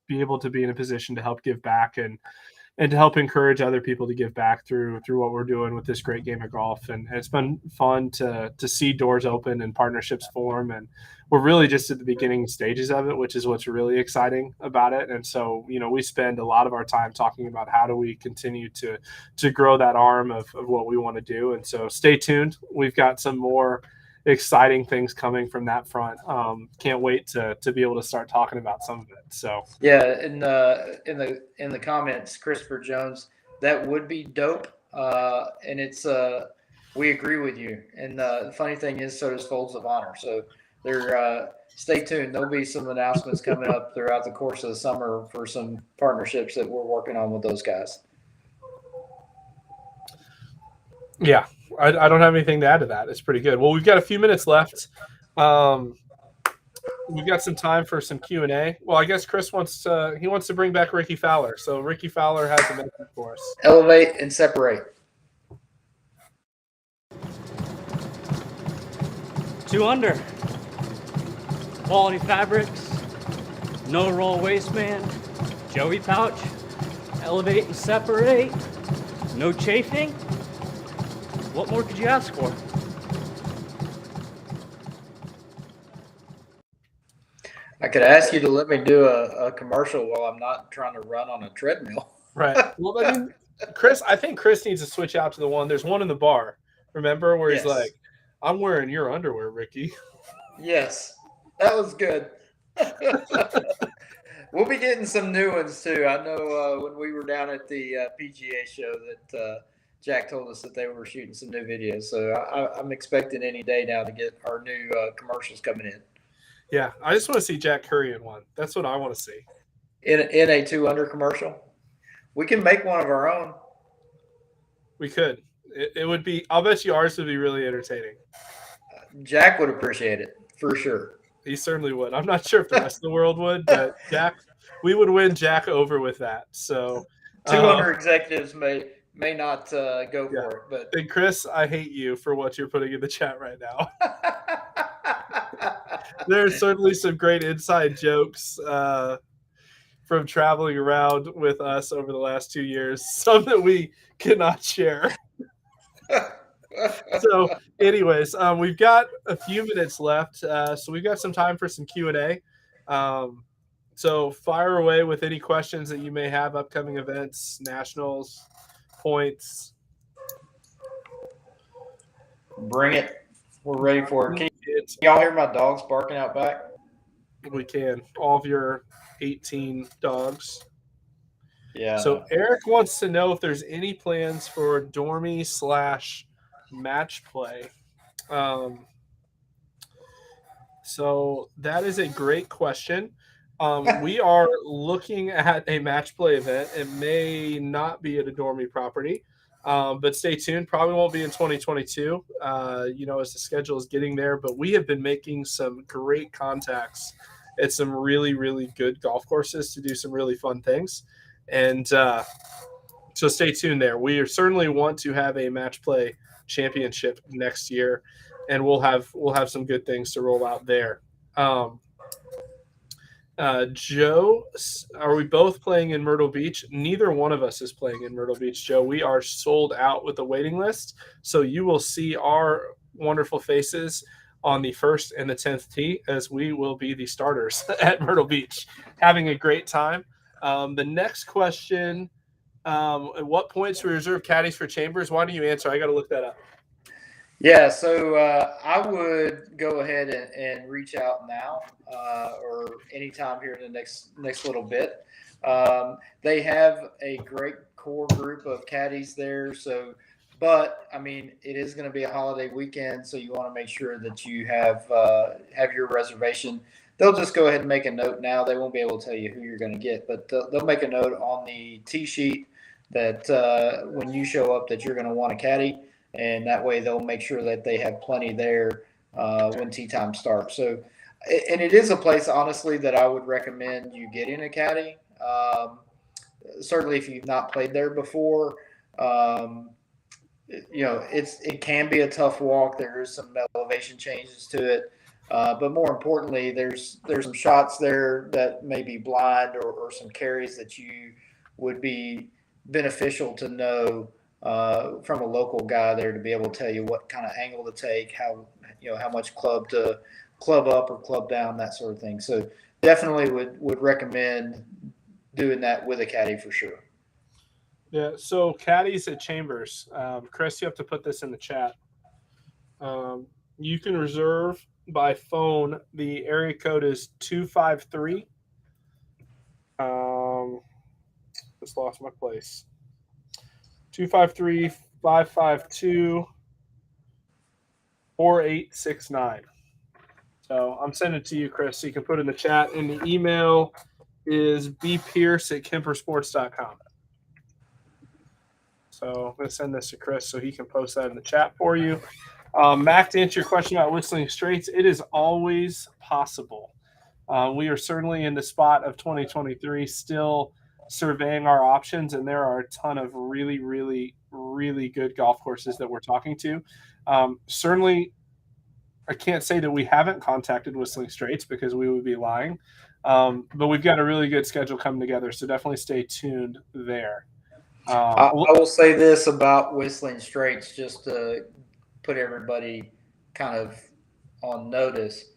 be able to be in a position to help give back and to help encourage other people to give back through what we're doing with this great game of golf. And it's been fun to see doors open and partnerships form. And we're really just at the beginning stages of it, which is what's really exciting about it. And so, we spend a lot of our time talking about how do we continue to grow that arm of what we want to do. And so stay tuned. We've got some more exciting things coming from that front. Can't wait to be able to start talking about some of it. So yeah, in the comments, Christopher Jones, that would be dope. And it's we agree with you. And the funny thing is, so does Folds of Honor. So they're stay tuned. There'll be some announcements coming up throughout the course of the summer for some partnerships that we're working on with those guys. Yeah, I don't have anything to add to that. It's pretty good. Well, we've got a few minutes left. We've got some time for some Q&A. Well, I guess Chris wants to bring back Ricky Fowler. So Ricky Fowler has a message for us. Elevate and separate. 2 under. Quality fabrics. No roll waistband. Joey pouch. Elevate and separate. No chafing. What more could you ask for? I could ask you to let me do a commercial while I'm not trying to run on a treadmill. Right. Well, I mean, I think Chris needs to switch out to the one. There's one in the bar. Remember where he's like, "I'm wearing your underwear, Ricky." Yes, that was good. We'll be getting some new ones too. I know when we were down at the PGA show that Jack told us that they were shooting some new videos. So I'm expecting any day now to get our new commercials coming in. Yeah, I just want to see Jack Curry in one. That's what I want to see. In a 2 under commercial, we can make one of our own. We could. It would be. I'll bet you ours would be really entertaining. Jack would appreciate it for sure. He certainly would. I'm not sure if the rest of the world would, but Jack, we would win Jack over with that. So 2 under executives may not go for it, but and Chris, I hate you for what you're putting in the chat right now. There are certainly some great inside jokes from traveling around with us over the last 2 years, some that we cannot share. So anyways, we've got a few minutes left. So we've got some time for some Q&A. So fire away with any questions that you may have, upcoming events, nationals, points. Bring it. We're ready for it. Can y'all hear my dogs barking out back? We can. All of your 18 dogs. Yeah. So Eric wants to know if there's any plans for dormy/match play. So that is a great question. We are looking at a match play event. It may not be at a dormy property, but stay tuned. Probably won't be in 2022, as the schedule is getting there. But we have been making some great contacts at some really, really good golf courses to do some really fun things. And so stay tuned there. We certainly want to have a match play championship next year, and we'll have some good things to roll out there. Joe, are we both playing in Myrtle Beach? Neither one of us is playing in Myrtle Beach, Joe. We are sold out with the waiting list, so you will see our wonderful faces on the 1st and the 10th tee, as we will be the starters at Myrtle Beach, having a great time. The next question, at what points do we reserve caddies for Chambers? Why don't you answer? I got to look that up. Yeah, so I would go ahead and reach out now or anytime here in the next little bit. They have a great core group of caddies there. So, but I mean, it is going to be a holiday weekend, so you want to make sure that you have your reservation. They'll just go ahead and make a note now. They won't be able to tell you who you're going to get, but they'll make a note on the tee sheet that when you show up that you're going to want a caddy. And that way they'll make sure that they have plenty there when tee time starts. So, and it is a place, honestly, that I would recommend you getting a caddy. Certainly if you've not played there before, it can be a tough walk. There is some elevation changes to it. But more importantly, there's some shots there that may be blind or some carries that you would be beneficial to know from a local guy there to be able to tell you what kind of angle to take, how much club to club up or club down, that sort of thing. So definitely would recommend doing that with a caddy for sure. Yeah. So caddies at Chambers, Chris, you have to put this in the chat. You can reserve by phone. The area code is 253. Just lost my place. 253-552-4869. So I'm sending it to you, Chris, so you can put it in the chat. And the email is bpierce@kempersports.com. So I'm going to send this to Chris so he can post that in the chat for you. Mac, to answer your question about Whistling Straits, it is always possible. We are certainly in the spot of 2023 still surveying our options, and there are a ton of really, really, really good golf courses that we're talking to. Certainly, I can't say that we haven't contacted Whistling Straits because we would be lying, but we've got a really good schedule coming together, so definitely stay tuned there. I will say this about Whistling Straits, just to put everybody kind of on notice.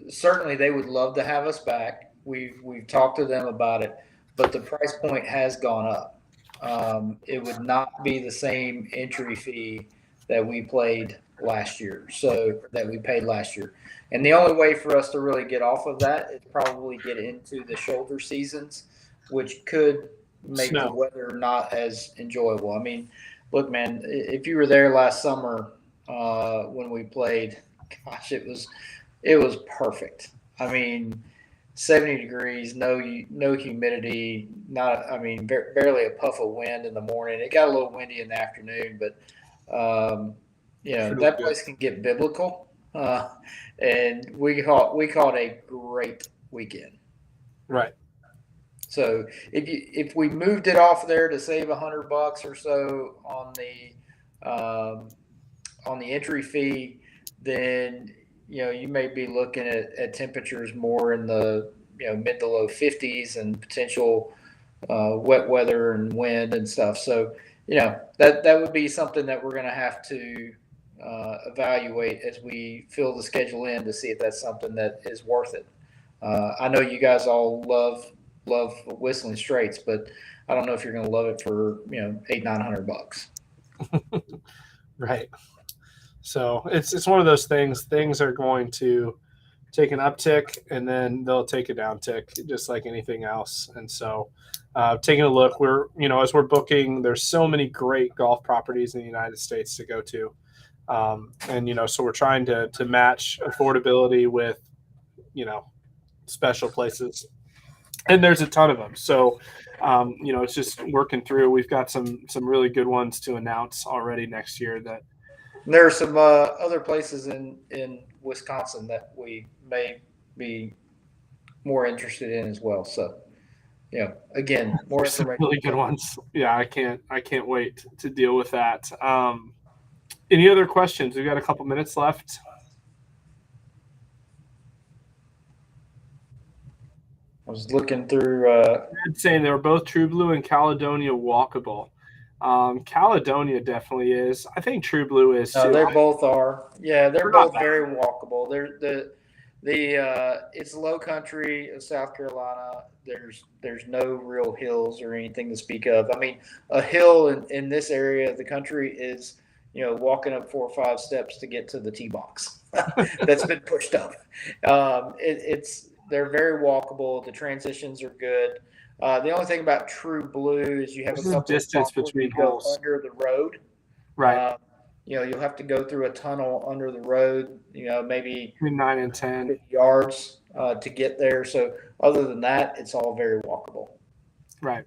Certainly, they would love to have us back. We've talked to them about it, but the price point has gone up. It would not be the same entry fee that we paid last year. And the only way for us to really get off of that is probably get into the shoulder seasons, which could make the weather not as enjoyable. I mean, look, man, if you were there last summer when we played, gosh, it was perfect. I mean, 70 degrees, no humidity, barely a puff of wind in the morning. It got a little windy in the afternoon, but that place can get biblical. And we called it a great weekend. Right. So if we moved it off there to save $100 or so on the entry fee, then you may be looking at temperatures more in the mid to low 50s and potential wet weather and wind and stuff. So that would be something that we're going to have to evaluate as we fill the schedule in to see if that's something that is worth it. I know you guys all love Whistling Straits, but I don't know if you're going to love it for $800-900. Right. So it's one of those things. Things are going to take an uptick, and then they'll take a downtick, just like anything else. And so, taking a look, as we're booking, there's so many great golf properties in the United States to go to, so we're trying to match affordability with, special places, and there's a ton of them. So, it's just working through. We've got some really good ones to announce already next year. That There are some other places in Wisconsin that we may be more interested in as well. So, again, more some information. really good ones. Yeah, I can't wait to deal with that. Any other questions? We've got a couple minutes left. I was looking through. Saying they were both True Blue and Caledonia walkable. Caledonia definitely is. I think True Blue is too. They both are. Yeah, they're both very walkable. It's low country of South Carolina. There's no real hills or anything to speak of. I mean, a hill in this area of the country is, walking up 4 or 5 steps to get to the tee box. That's been pushed up. They're very walkable. The transitions are good. The only thing about True Blue is you have a couple distance between holes under the road. Right. You'll have to go through a tunnel under the road, maybe between 9 and 10 50 yards to get there. So other than that, it's all very walkable. Right.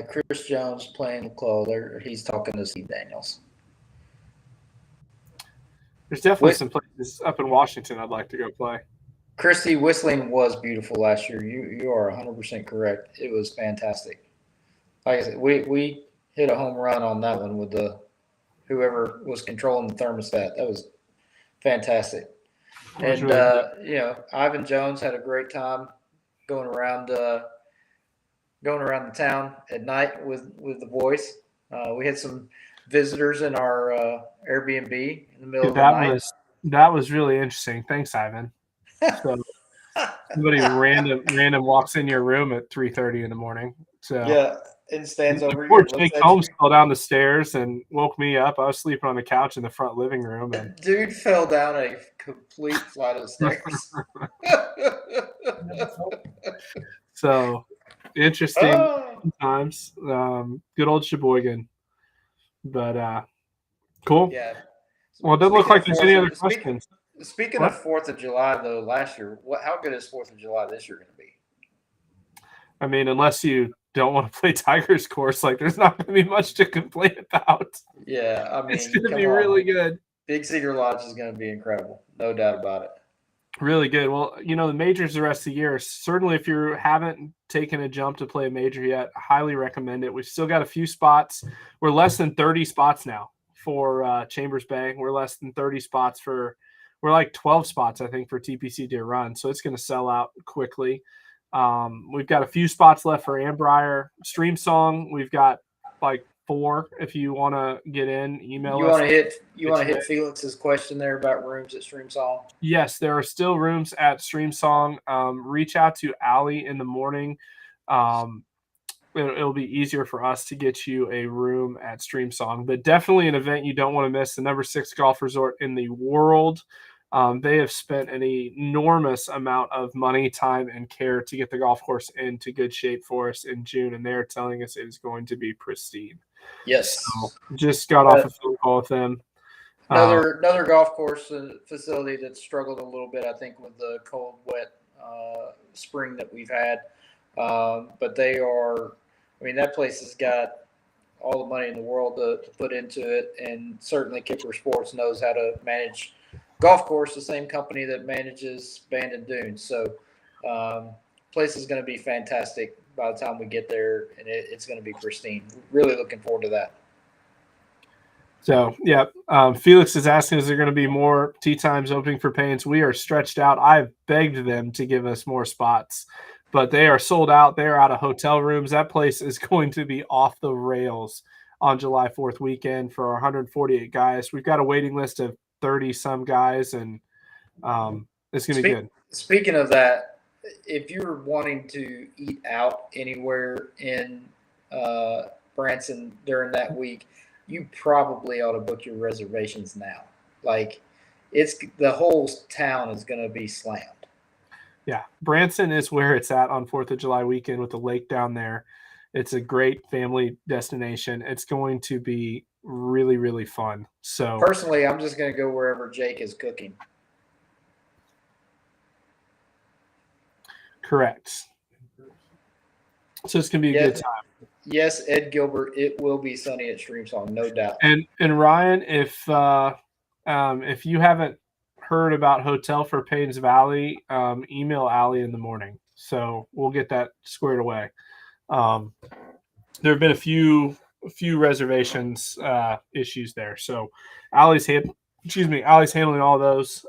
Chris Jones playing the club. He's talking to Steve Daniels. There's definitely some places up in Washington I'd like to go play. Christy, Whistling was beautiful last year. You are 100% correct. It was fantastic. Like I said, we hit a home run on that one with whoever was controlling the thermostat. That was fantastic. And really Ivan Jones had a great time going around the town at night with the boys. We had some visitors in our Airbnb in the middle of the night. That was really interesting. Thanks, Ivan. So somebody random walks in your room at 3:30 in the morning. So yeah, and stands over poor you. Jake Holmes fell down the stairs and woke me up. I was sleeping on the couch in the front living room. And dude fell down a complete flight of stairs. So interesting times. Good old Sheboygan. But cool. Yeah. Well, it doesn't look like there's any other questions. Speaking of 4th of July, though, last year, how good is 4th of July this year going to be? I mean, unless you don't want to play Tiger's course, there's not going to be much to complain about. Yeah, I mean, it's going to be really good. Big Cedar Lodge is going to be incredible. No doubt about it. Really good. Well, the majors the rest of the year, certainly if you haven't taken a jump to play a major yet, highly recommend it. We've still got a few spots. We're less than 30 spots now for Chambers Bay. We're less than 30 spots we're like 12 spots, I think, for TPC Deer Run. So it's going to sell out quickly. We've got a few spots left for Ambrier. Stream Song, we've got 4 if you want to get in. Email us. You want to hit Felix's question there about rooms at Stream Song? Yes, there are still rooms at Stream Song. Reach out to Allie in the morning. It'll be easier for us to get you a room at Stream Song, but definitely an event you don't want to miss. The number 6 golf resort in the world. They have spent an enormous amount of money, time, and care to get the golf course into good shape for us in June, and they're telling us it is going to be pristine. Yes. So just got off a phone call with them. Another golf course facility that struggled a little bit, I think, with the cold, wet spring that we've had. But they are, that place has got all the money in the world to put into it, and certainly Kipper Sports knows how to manage golf course, the same company that manages Bandon Dunes. So place is going to be fantastic by the time we get there, and it's going to be pristine. Really looking forward to that. So, yeah, Felix is asking, is there going to be more tee times opening for Paynes? We are stretched out. I've begged them to give us more spots, but they are sold out. They're out of hotel rooms. That place is going to be off the rails on July 4th weekend for our 148 guys. We've got a waiting list of 30-some guys, and it's going to be good. Speaking of that, if you're wanting to eat out anywhere in Branson during that week, you probably ought to book your reservations now. Like, the whole town is going to be slammed. Yeah, Branson is where it's at on 4th of July weekend with the lake down there. It's a great family destination. It's going to be really, really fun. So Personally, I'm just going to go wherever Jake is cooking. correct. So it's going to be a good time. Yes, Ed Gilbert, it will be sunny at Stream Song, no doubt. And Ryan, if you haven't heard about Hotel for Paynes Valley, email Allie in the morning. So we'll get that squared away. There have been a few reservations issues there. So Allie's handling all those.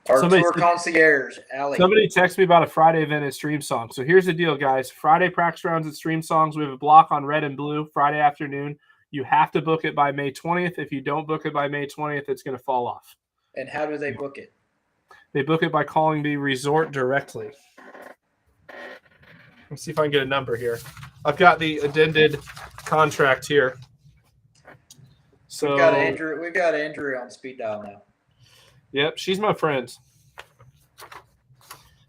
Our tour concierge, Allie. Somebody texted me about a Friday event at Stream Song. So here's the deal, guys. Friday practice rounds at Stream Songs. We have a block on red and blue Friday afternoon. You have to book it by May 20th. If you don't book it by May 20th, it's going to fall off. And how do they book it? They book it by calling the resort directly. Let's see if I can get a number here. I've got the addended contract here. So we've got Andrew on speed dial now. Yep, she's my friend.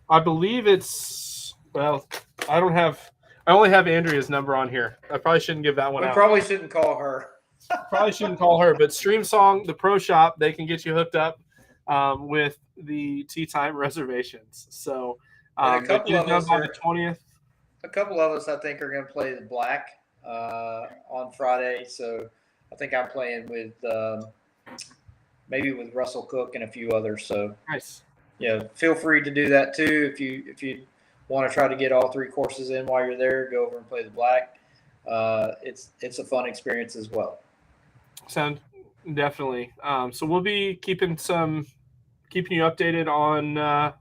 I believe it's I only have Andrea's number on here. I probably shouldn't give that one out. We probably shouldn't call her. Probably shouldn't call her, but Stream Song, the pro shop, they can get you hooked up with the tea time reservations. So a couple of us by the 20th. A couple of us, I think, are going to play the black on Friday. So I think I'm playing with maybe with Russell Cook and a few others. So nice. Yeah, feel free to do that too. If you want to try to get all 3 courses in while you're there, go over and play the black. It's a fun experience as well. Sound definitely. So we'll be keeping you updated on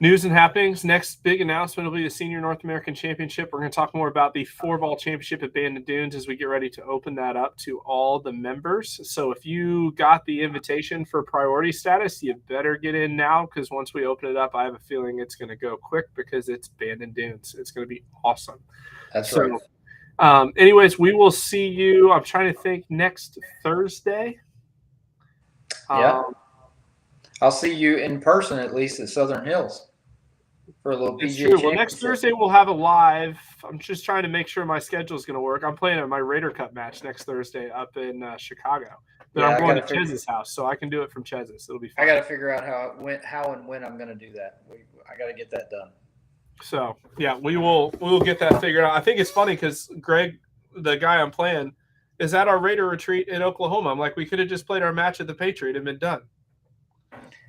news and happenings. Next big announcement will be the Senior North American Championship. We're going to talk more about the 4-ball championship at Bandon Dunes as we get ready to open that up to all the members. So if you got the invitation for priority status, you better get in now, because once we open it up, I have a feeling it's going to go quick because it's Bandon Dunes. It's going to be awesome. That's right. Anyways, we will see you. I'm trying to think, next Thursday. Yeah. I'll see you in person, at least at Southern Hills, for a little PGA Championship. Well, next Thursday we'll have a live. I'm just trying to make sure my schedule is going to work. I'm playing at my Raider Cup match next Thursday up in Chicago. But I'm going to Chez's house, so I can do it from Chez's. It'll be fun. I got to figure out how and when I'm going to do that. I got to get that done. So yeah, we will get that figured out. I think it's funny because Greg, the guy I'm playing, is at our Raider retreat in Oklahoma. I'm like, we could have just played our match at the Patriot and been done.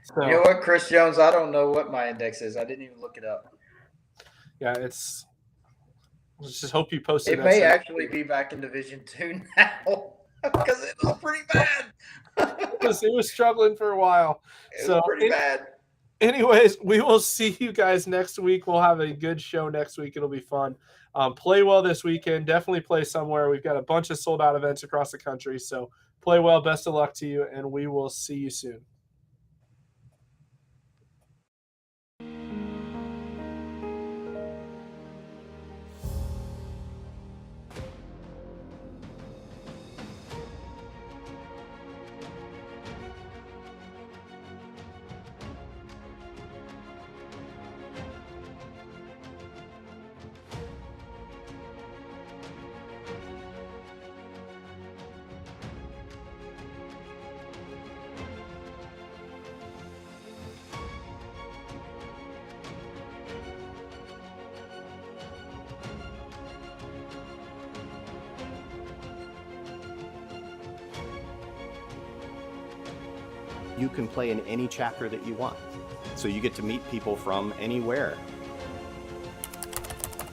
So, you know what, Chris Jones? I don't know what my index is. I didn't even look it up. Yeah, let's just hope you posted. It may actually be back in Division 2 now because it was pretty bad. It was struggling for a while. It was pretty bad. Anyways, we will see you guys next week. We'll have a good show next week. It'll be fun. Play well this weekend. Definitely play somewhere. We've got a bunch of sold-out events across the country. So play well. Best of luck to you, and we will see you soon. You can play in any chapter that you want. So you get to meet people from anywhere.